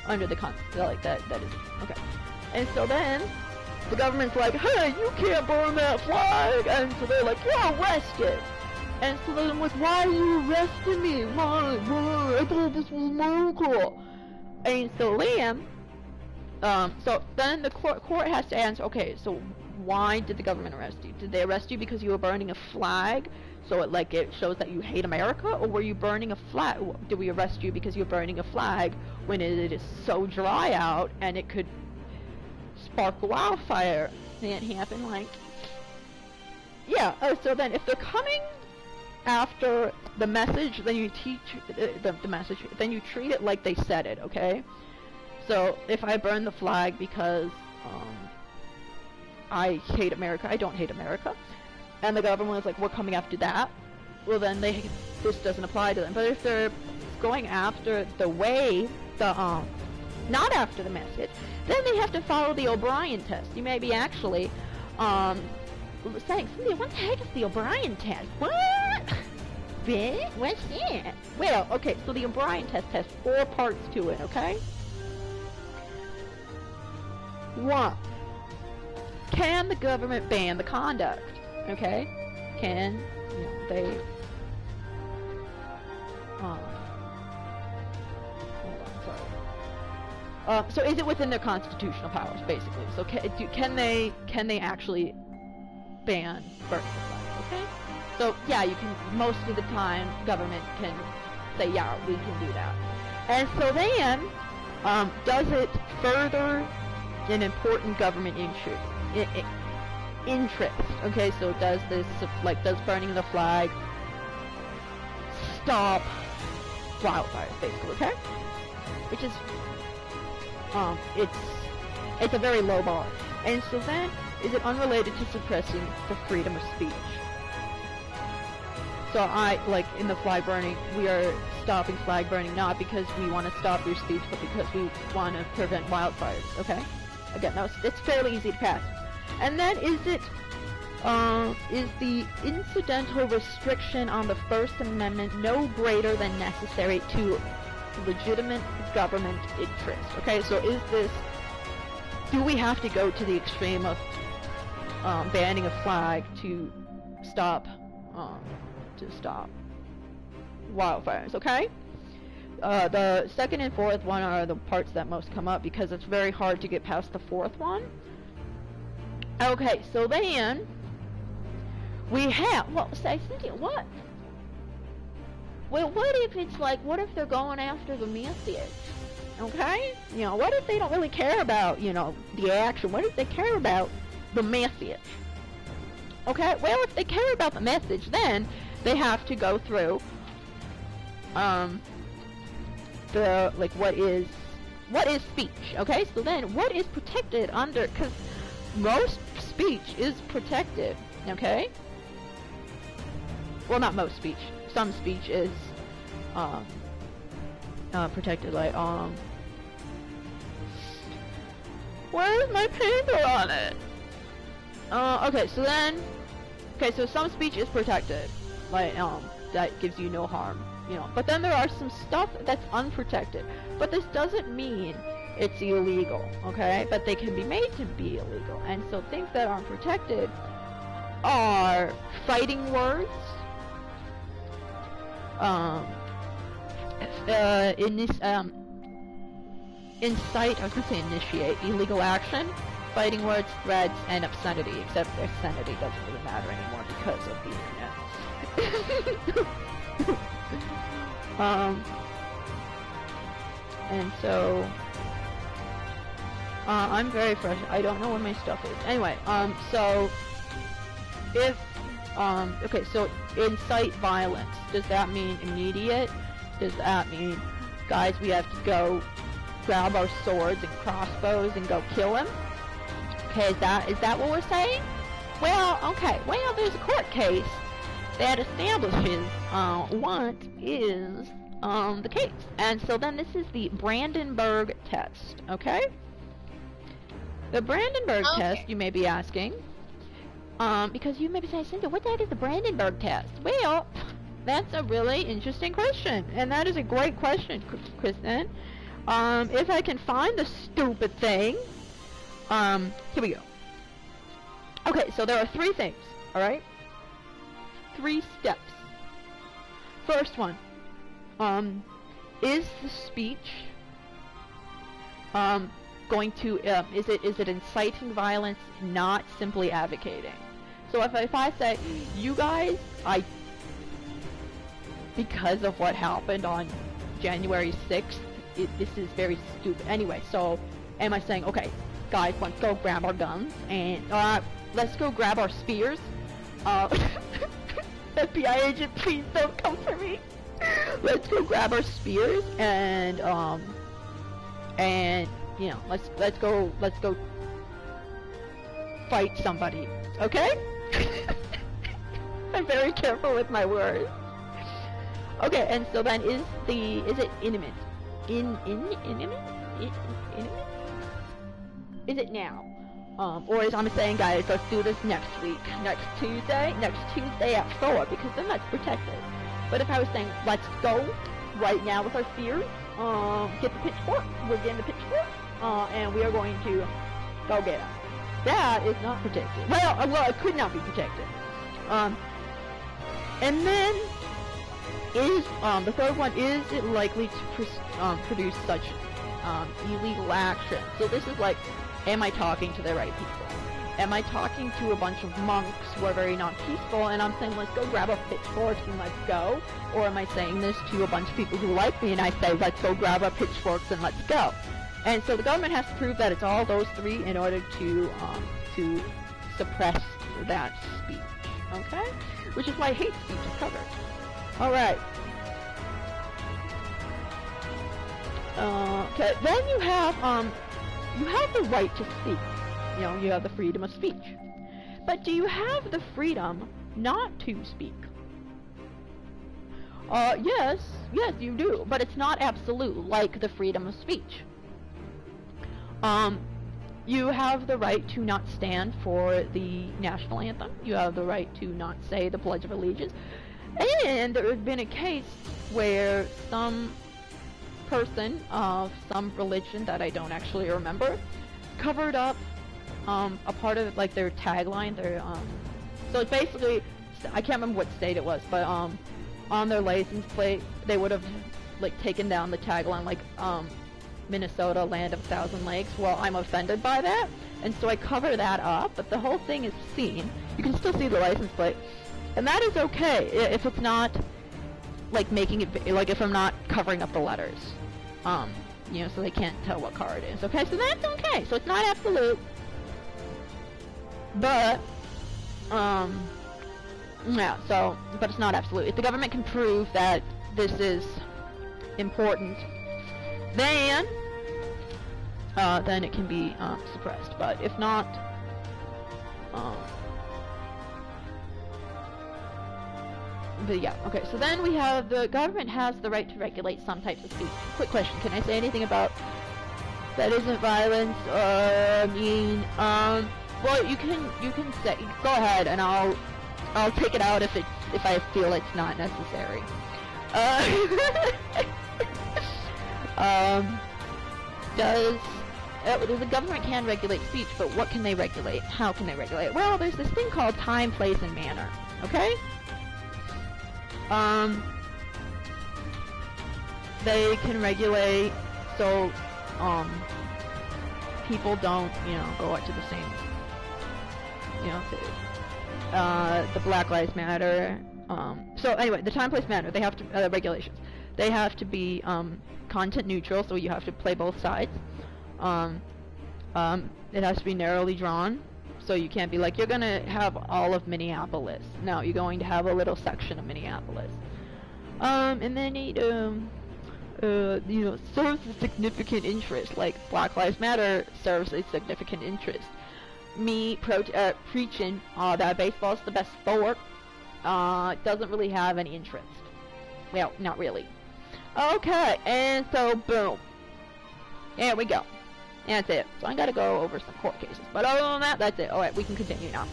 under the Constitution, like that is, okay. And so then, the government's like, hey, you can't burn that flag! And so they're like, you're arrested! And so then was, why are you arresting me? Why? I thought this was miracle. And so then, so then the court has to answer, okay, so why did the government arrest you? Did they arrest you because you were burning a flag? So it shows that you hate America? Or were you burning a flag? Did we arrest you because you're burning a flag when it is so dry out and it could spark a wildfire? That happened, like, yeah. Oh, so then if they're coming after the message, then you teach the message, then you treat it like they said it, okay? So if I burn the flag because I hate America, I don't hate America, and the government is like, we're coming after that, well then this doesn't apply to them. But if they're going after the way, not after the message, then they have to follow the O'Brien test. You may be actually saying, Cynthia, what the heck is the O'Brien test? What? What's that? Well, okay, so the O'Brien test has 4 parts to it, okay? 1. Can the government ban the conduct? Okay? Can, you know, they... hold on, sorry. So is it within their constitutional powers, basically? So can they actually ban burning the flag, okay? So, yeah, you can, most of the time, government can say, yeah, we can do that. And so then, does it further an important government interest? Okay, so does this, like, does burning the flag stop wildfires, basically, okay? Which is, it's a very low bar. And so then, is it unrelated to suppressing the freedom of speech? So like, in the flag burning, we are stopping flag burning not because we want to stop your speech, but because we want to prevent wildfires, okay? Again, it's fairly easy to pass. And then is the incidental restriction on the First Amendment no greater than necessary to legitimate government interest? Okay, so is this, do we have to go to the extreme of banning a flag to stop wildfires, okay? The second and fourth one are the parts that most come up because it's very hard to get past the fourth one. Okay, so then we have, well, say, Cynthia, what? Well, what if it's like, what if they're going after the message? Okay? You know, what if they don't really care about, you know, the action? What if they care about the message? Okay, well, if they care about the message, then they have to go through the, like, what is speech, okay? So then, what is protected under, because most speech is protected, okay? Well, not most speech. Some speech is, protected, like, where's my paper on it? Okay, so then, so some speech is protected, like, that gives you no harm, you know, but then there are some stuff that's unprotected, but this doesn't mean it's illegal, okay, but they can be made to be illegal, and so things that aren't protected are fighting words, incite, I was gonna say initiate, illegal action, fighting words, threats, and obscenity, except obscenity doesn't really matter anymore because of the internet. And so, I'm very fresh, I don't know what my stuff is. Anyway, so, if, okay, so, incite violence, does that mean immediate? Does that mean, guys, we have to go grab our swords and crossbows and go kill him? Okay, is that what we're saying? Well, okay, well, there's a court case that establishes what is the case. And so then this is the Brandenburg test, okay? The Brandenburg test, you may be asking, because you may be saying, Cynthia, what the heck is the Brandenburg test? Well, that's a really interesting question, and that is a great question, Kristen. If I can find the stupid thing, here we go. Okay, so there are 3 things, alright? 3 steps. First one, is the speech, going to, is it inciting violence, not simply advocating? So if I say, you guys, because of what happened on January 6th, this is very stupid. Anyway, so, am I saying, okay, guys, let's go grab our guns, and, let's go grab our spears, FBI agent, please don't come for me. Let's go grab our spears, and, you know, let's go fight somebody, okay? I'm very careful with my words. Okay, and so then is it intimate? Intimate? Is it now? Or is I'm saying, guys, let's do this next week, next Tuesday at 4, because then that's protected. But if I was saying, let's go right now with our spears, get the pitchfork, we're getting the pitchfork, and we are going to go get them. That is not protected. Well, it could not be protected. And then, is, the third one, is it likely to produce such, illegal action? So this is like, am I talking to the right people? Am I talking to a bunch of monks who are very non-peaceful, and I'm saying, let's go grab our pitchforks and let's go? Or am I saying this to a bunch of people who like me, and I say, let's go grab our pitchforks and let's go? And so the government has to prove that it's all those 3 in order to suppress that speech, okay? Which is why hate speech is covered. Alright. Okay, then you have the right to speak. You know, you have the freedom of speech. But do you have the freedom not to speak? Yes, you do, but it's not absolute, like the freedom of speech. You have the right to not stand for the national anthem. You have the right to not say the Pledge of Allegiance. And there has been a case where some person of some religion that I don't actually remember covered up a part of, like, their tagline, so it's basically, I can't remember what state it was, but on their license plate they would have, like, taken down the tagline, like, Minnesota, land of 1,000 lakes. Well, I'm offended by that, and so I cover that up, but the whole thing is seen. You can still see the license plate, and that is okay if it's not, like, making it, like, if I'm not covering up the letters, you know, so they can't tell what car it is. Okay, so that's okay. So it's not absolute, but yeah. So, but it's not absolute. If the government can prove that this is important, then it can be suppressed. But if not, but yeah, okay, so then we have the government has the right to regulate some types of speech. Quick question, can I say anything about that isn't violence or mean? Well, you can say, go ahead, and I'll take it out if I feel it's not necessary. The government can regulate speech, but what can they regulate? How can they regulate it? Well, there's this thing called time, place, and manner, okay? They can regulate so, people don't, go out to the same, the Black Lives Matter, so anyway, the time, place, manner, they have to, regulations. They have to be, content neutral, so you have to play both sides. It has to be narrowly drawn, so you can't be like, you're gonna have all of Minneapolis. No, you're going to have a little section of Minneapolis. And then it, serves a significant interest, like Black Lives Matter serves a significant interest. Me preaching that baseball's the best sport, doesn't really have any interest. Well, not really. Okay, and so, boom. There we go. That's it. So I gotta go over some court cases. But other than that, that's it. Alright, we can continue now.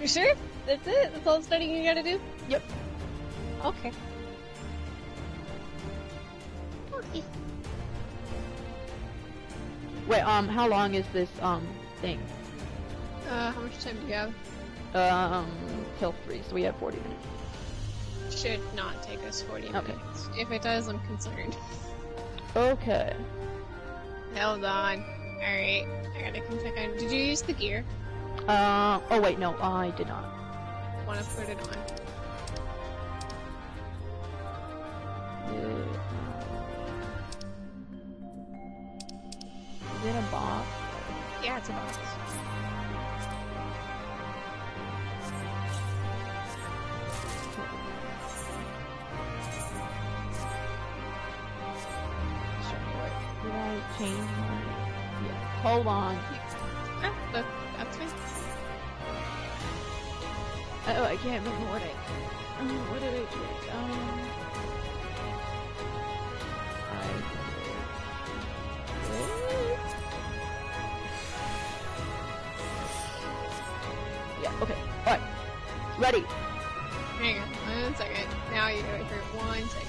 You sure? That's it? That's all the studying you gotta do? Yep. Okay. Okay. Wait, how long is this, thing? How much time do you have? Till 3, so we have 40 minutes. Should not take us 40 minutes. Okay. If it does, I'm concerned. Okay. Hold on. Alright. I gotta come check on. Did you use the gear? Oh wait, no, I did not. Wanna put it on? Is it a box? Yeah, it's a box. Did I change my... Yeah. Hold on. Ah, that's fine. Oh, I can't remember what what did I do? Yeah, okay. Alright. Ready. Hang on, 1 second. Now you go through 1 second.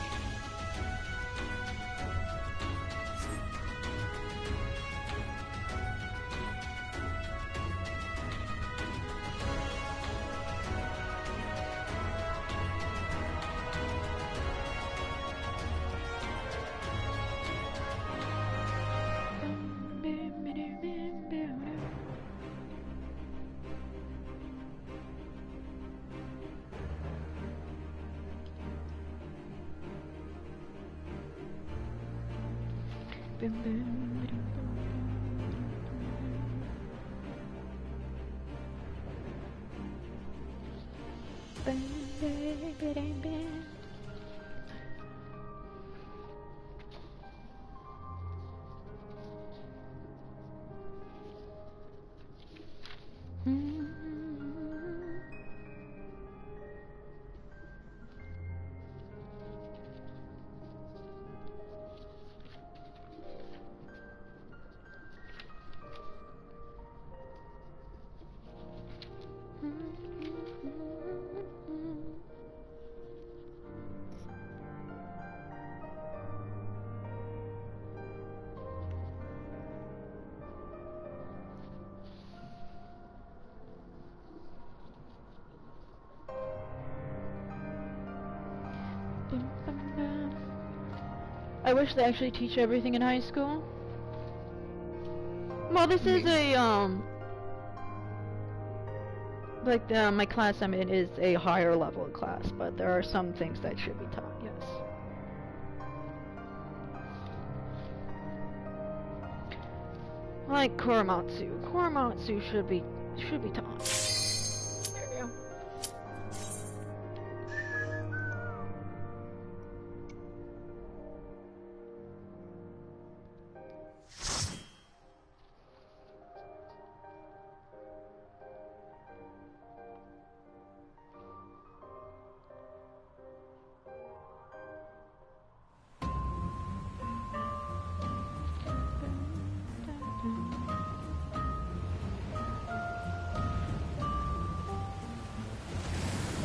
I wish they actually teach everything in high school. Well, this is a, like, my class I'm in is a higher level class, but there are some things that should be taught, yes. Like Korematsu. Korematsu should be taught. There we go.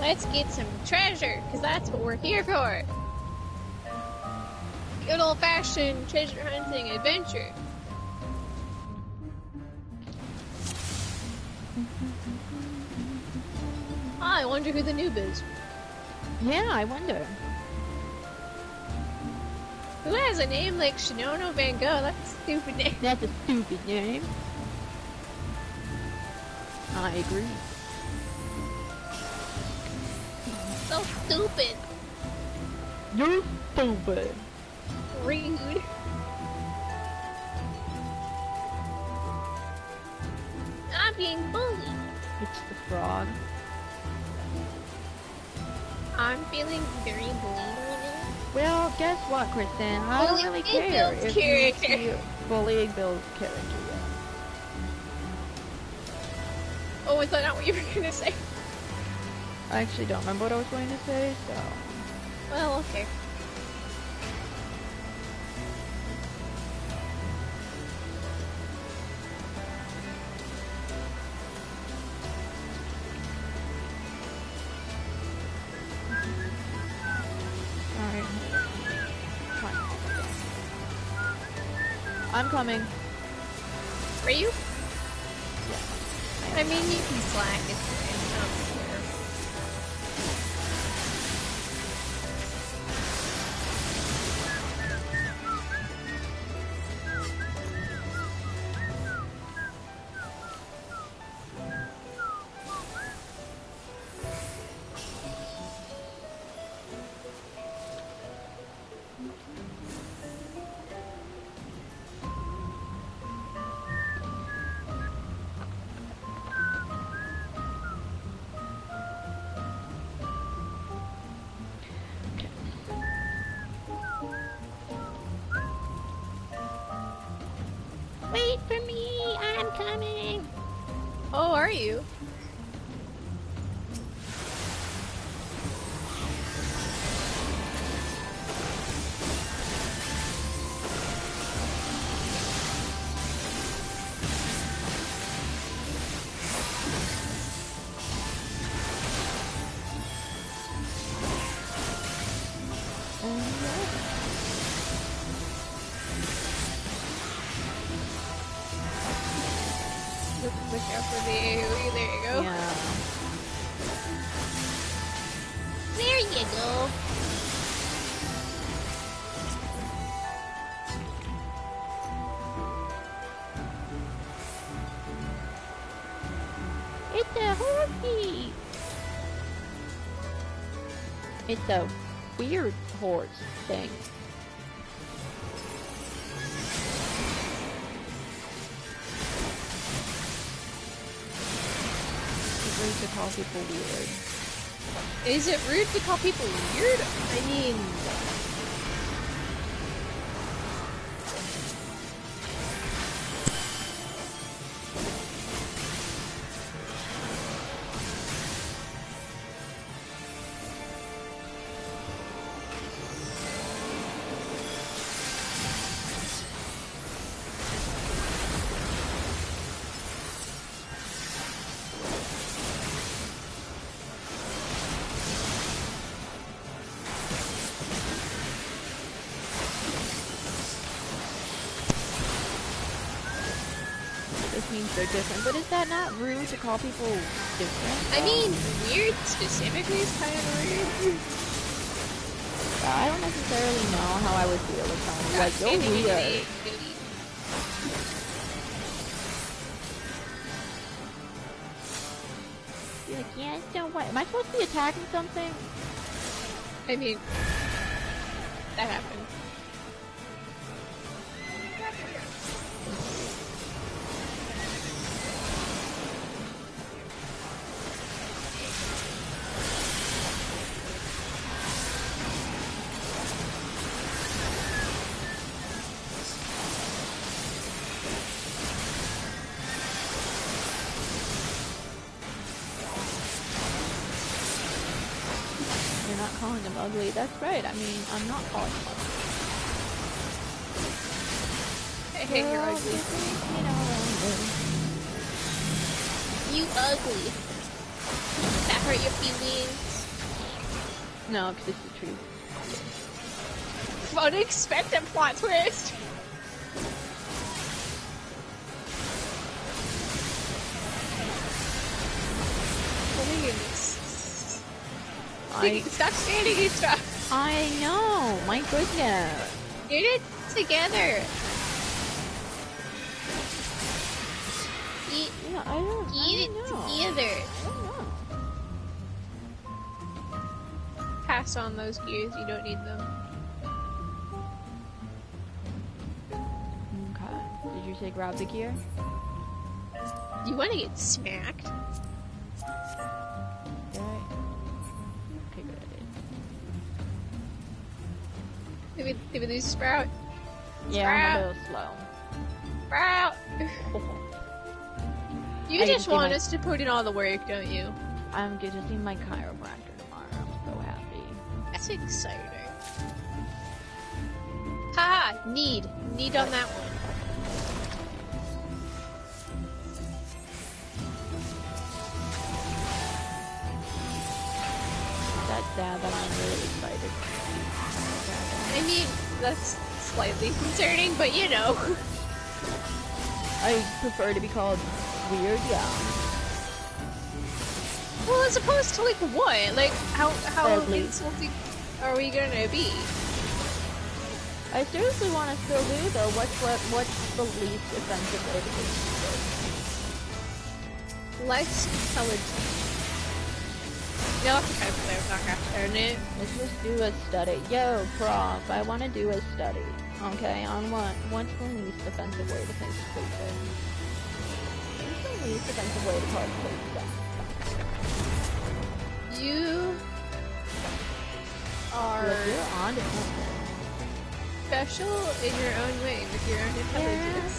Let's get some treasure, because that's what we're here for. Good old-fashioned treasure hunting adventure. I wonder who the noob is. Yeah, I wonder. Who has a name like Shannono VaanGough? That's a stupid name. That's a stupid name. I agree. So stupid. You're stupid. Rude. I'm being bullied. It's the frog. I'm feeling very bullied right now. Well, guess what, Kristen? I don't really care Bill's if character. you bullying Bill's character yet. Oh, is that not what you were gonna say? I actually don't remember what I was going to say, so... Well, okay. Alright. I'm coming. Are you? Yeah. I mean, you can slack if you're in. I don't care. Wait for me! I'm coming! Oh, are you? Look out for the AoE, there you go. Yeah. There you go. It's a horsey! It's a weird horse thing. It's rude to call people weird. Is it rude to call people weird? I mean... This means they're different, but is that not rude to call people different? I mean, weird specifically is kind of weird. I don't necessarily know how I would feel if someone was like, you're weird. Be like, yeah, so what? Am I supposed to be attacking something? I mean, that happened. You're not calling them ugly. That's right. I mean, I'm not calling them ugly. Hey, you're Girl, ugly. you know, You ugly. That hurt your feelings? No, because it's the truth. Unexpected plot twist! Oh my goodness. Stop standing and stuff! I know! My goodness! Get it together! Get Yeah, I don't it know. together! I don't know. Pass on those gears, you don't need them. Okay. Did you say grab the gear? You wanna get smacked? Did I? Okay, good. Did we lose Sprout? Yeah, I'm a little slow. Sprout! You I just can see want my- us to put in all the work, don't you? I'm going to see my chiropractor tomorrow. I'm so happy. That's exciting. Haha! Need on that one. That's sad that I'm really excited. I mean, that's slightly concerning, but you know. I prefer to be called weird, yeah. Well, as opposed to like what? Like how Ugly. insulting are we gonna be? I seriously want to still do though. What's the least offensive way to do Less intelligent. You'll have to kind of play with that after, isn't it? Let's just do a study. Yo, prof, I want to do a study. Okay, on what? What's the least offensive way to say stupid? What's the least offensive way to call stupid stuff? You are Look, you're on to something. special in your own way with your own intelligence.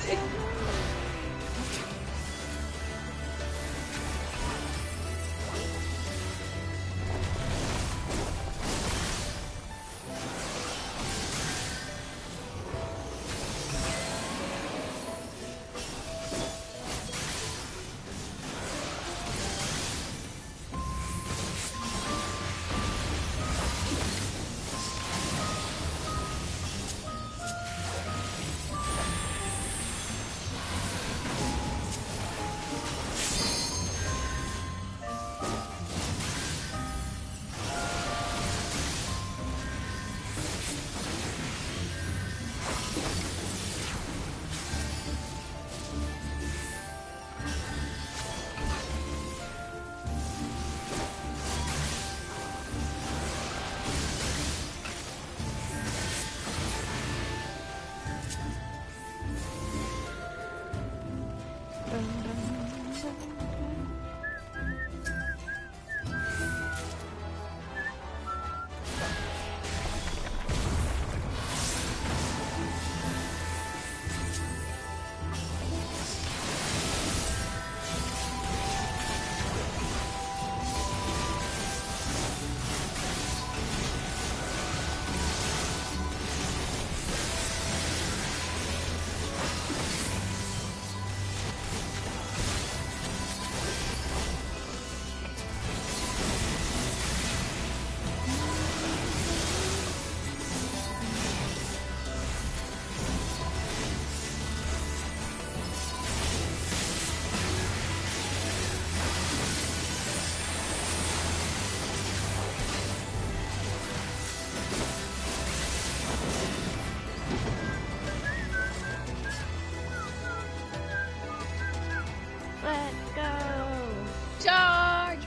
Let's go! Charge!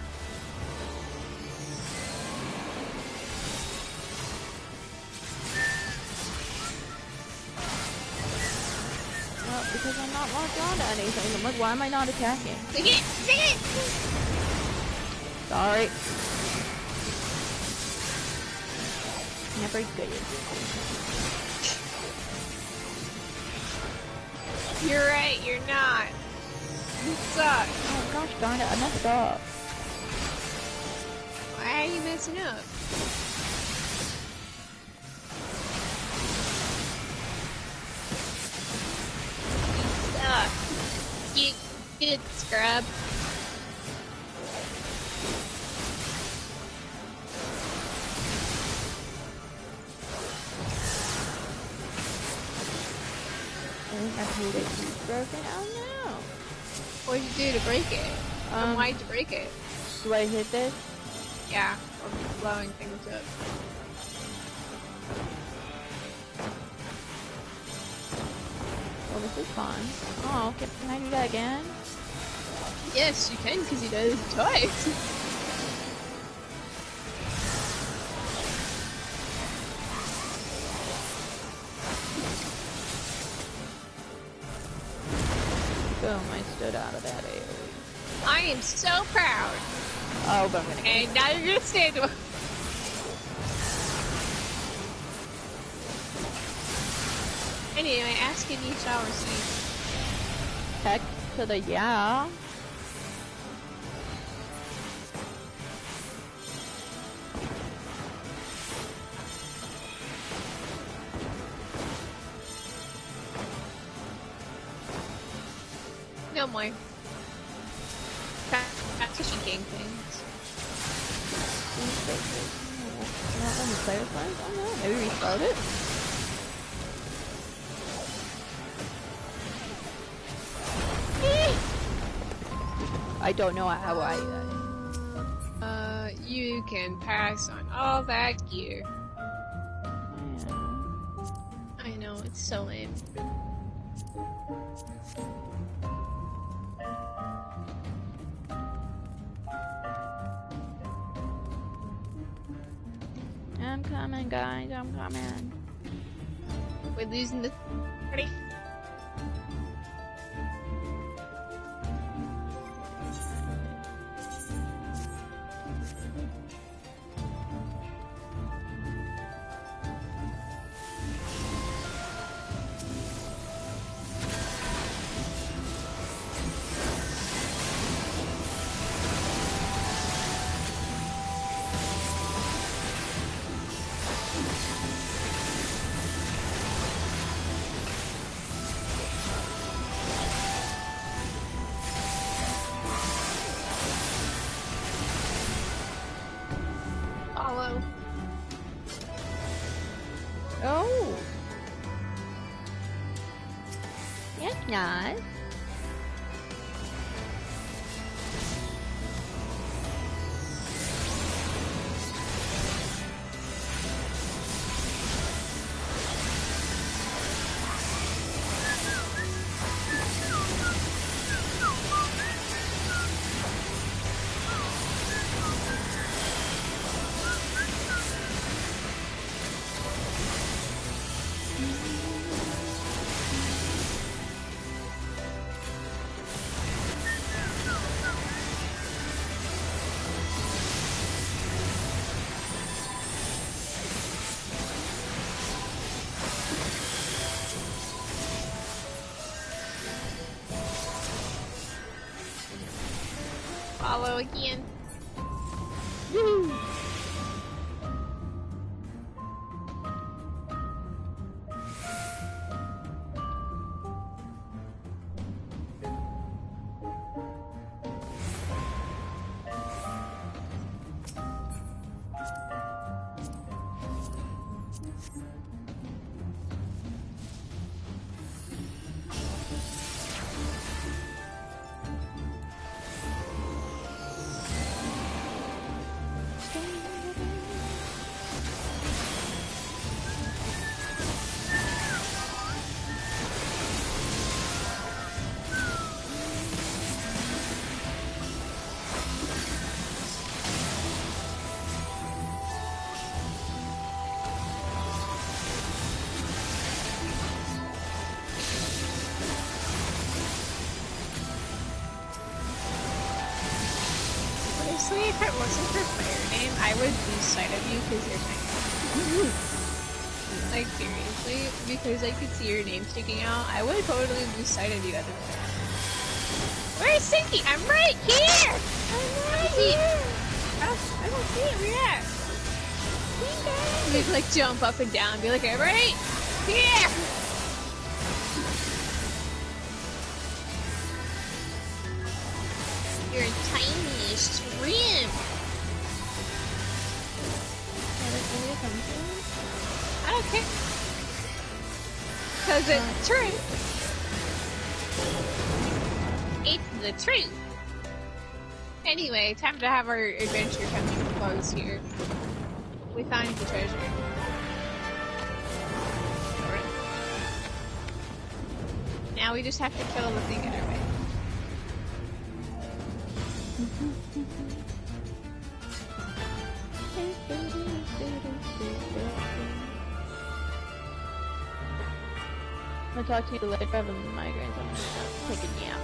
Well, because I'm not locked on to anything. I'm like, why am I not attacking? Sing it! Sing it! Sorry. Never good. You're right, you're not. You suck. Oh gosh darn it, I messed up. Why are you messing up? You suck. You good scrub. And I played it. It's broken. Oh no! What did you do to break it? And why'd you break it? Do I hit this? Yeah, or blowing things up. Well, this is fun. Oh, can I do that again? Yes, you can, because he does it twice. Boom, I stood out of that area. I am so proud. Oh, but I'm gonna Okay, now you're gonna stand up. Anyway, ask if you shall receive. Heck to the yeah. No more. Practicing gang things. Not on the player side? Oh no, maybe restart it? I don't know how You can pass on all that gear. I know, it's so lame. I'm coming, guys, I'm coming. We're losing the party. Oh! That's nice. Follow again. Woo! Honestly, if it wasn't for Fire Name, I would lose sight of you because you're tiny. Like, seriously, because I could see your name sticking out, I would totally lose sight of you at the time. Where's Cynthia? I'm right here! I'm right here! I don't see it, where at? We'd like jump up and down and be like, I'm right here! You're a tiny shrimp. I don't care. Cause it's true. the truth. Anyway, time to have our adventure come to a close here. We found the treasure. Now we just have to kill the thing in our way. I'm gonna talk to you later. I have a migraine, so I'm gonna take a nap.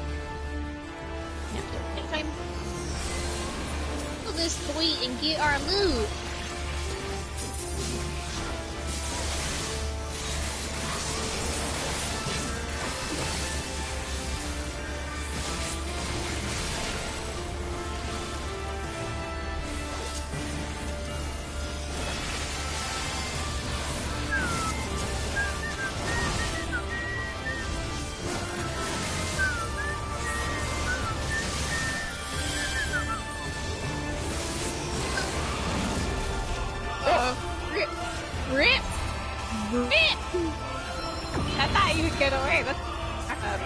Next time, kill this boy and get our loot. Rip! I thought you would get away.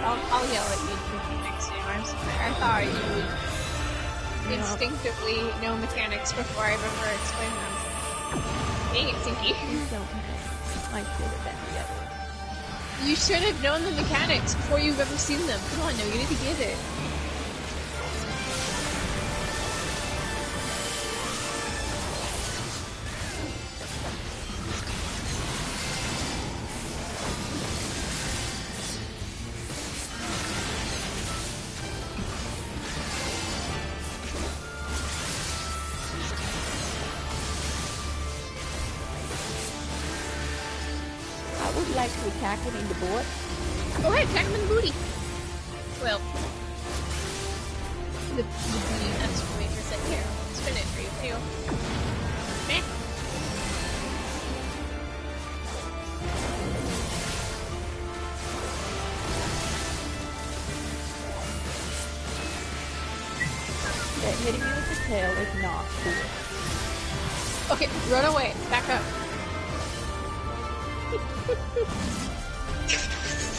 I'll yell at you next time. I'm sorry. I thought you would instinctively know mechanics before I've ever explained them. Dang it, Cynthia. I should have been the other. You should have known the mechanics before you've ever seen them. Come on, no, you need to get it. Like to attack him in the butt? Go ahead, attack him in the booty. Well, the booty, that's what we just said here. I'll spin it for you, too. Meh. Yeah, hitting me with the tail is not cool. Okay, run away. Back up.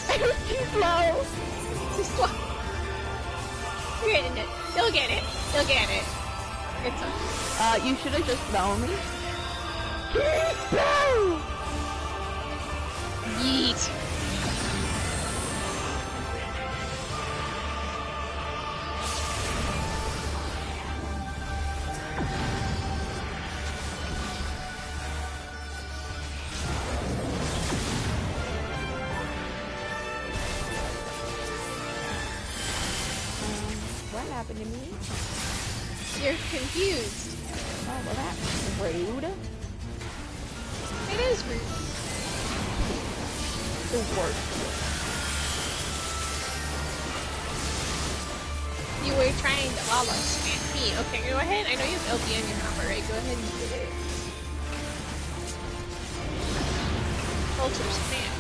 I was too slow. Too slow. You're getting it. You'll get it. You'll get it. It's okay. You should have just thrown me. Yeet. What happened to me? You're confused. Oh, well that's rude. It is rude. The worst. You were trying to lala spam me. Okay, go ahead. I know you have LB on your number, right? Go ahead and do it. Ultra spam.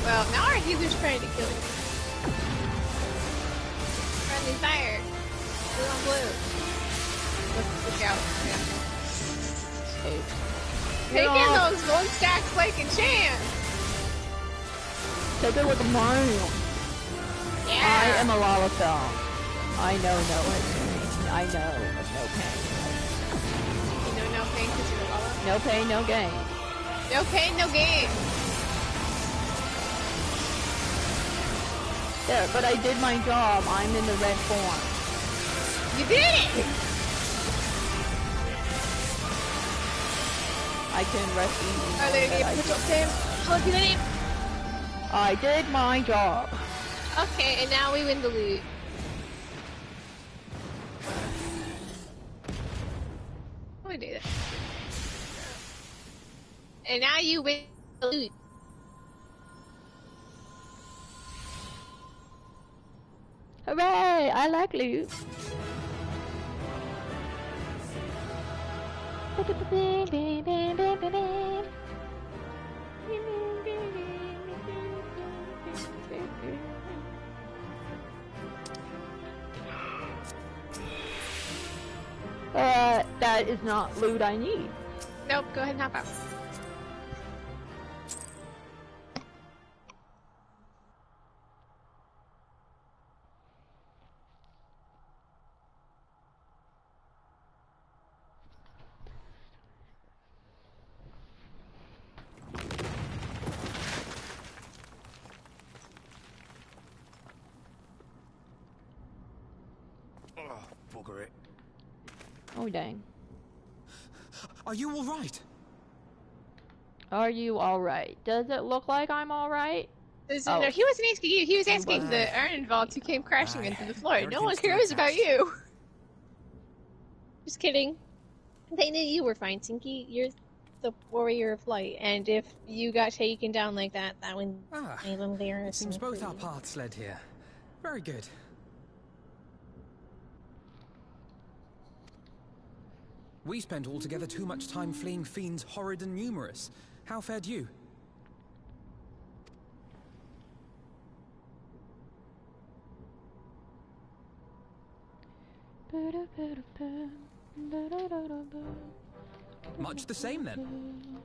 Well, now our healer's trying to kill you. Friendly fire. Blue on blue. Look out. Yeah. Taking those gold stacks like a champ. Take it with a Mario. Yeah. I am a Lalafell. I know no pain. I know of no pain. You know no pain because you're a Lala? No pain, no gain. No pain, no gain. There, but I did my job. I'm in the red form. You did it! I can rest easy. Are there any potential Sam? Call it the name. I did my job. Okay, and now we win the loot. How do I do that? And now you win the loot. Hooray! I like loot. That is not loot I need. Nope, go ahead and hop out. bugger it. Oh, dang. Are you all right? Are you alright? Does it look like I'm alright? No, he wasn't asking you. He was asking the Ironvaults who came crashing into the floor. No one cares about you. Just kidding. They knew you were fine, Tinky. You're the warrior of light, and if you got taken down like that, that would leave them there. It seems both our paths led here. Very good. We spent altogether too much time fleeing fiends horrid and numerous. How fared you? Much the same, then.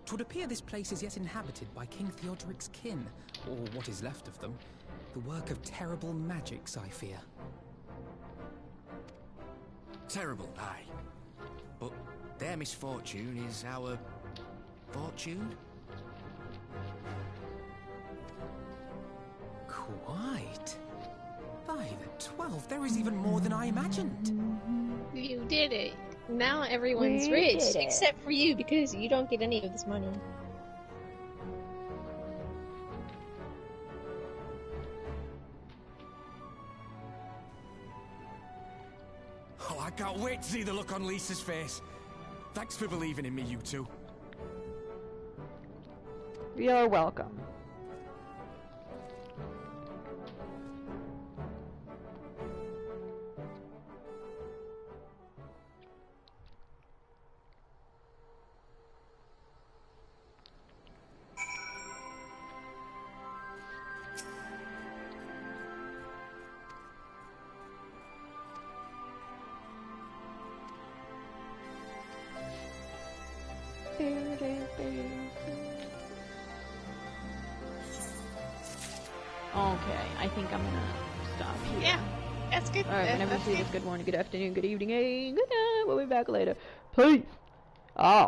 'Twould appear this place is yet inhabited by King Theodoric's kin, or what is left of them. The work of terrible magics, I fear. Terrible, aye. But their misfortune is our fortune? Quite. By the 12, there is even more than I imagined. You did it. Now everyone's We rich, did it. except for you, because you don't get any of this money. Oh, I can't wait to see the look on Lisa's face. Thanks for believing in me, you two. You're welcome. Okay, I think I'm gonna stop here. Yeah, that's good. Alright, whenever you That's see good. this, good morning, good afternoon, good evening, and good night. We'll be back later. Peace. Oh.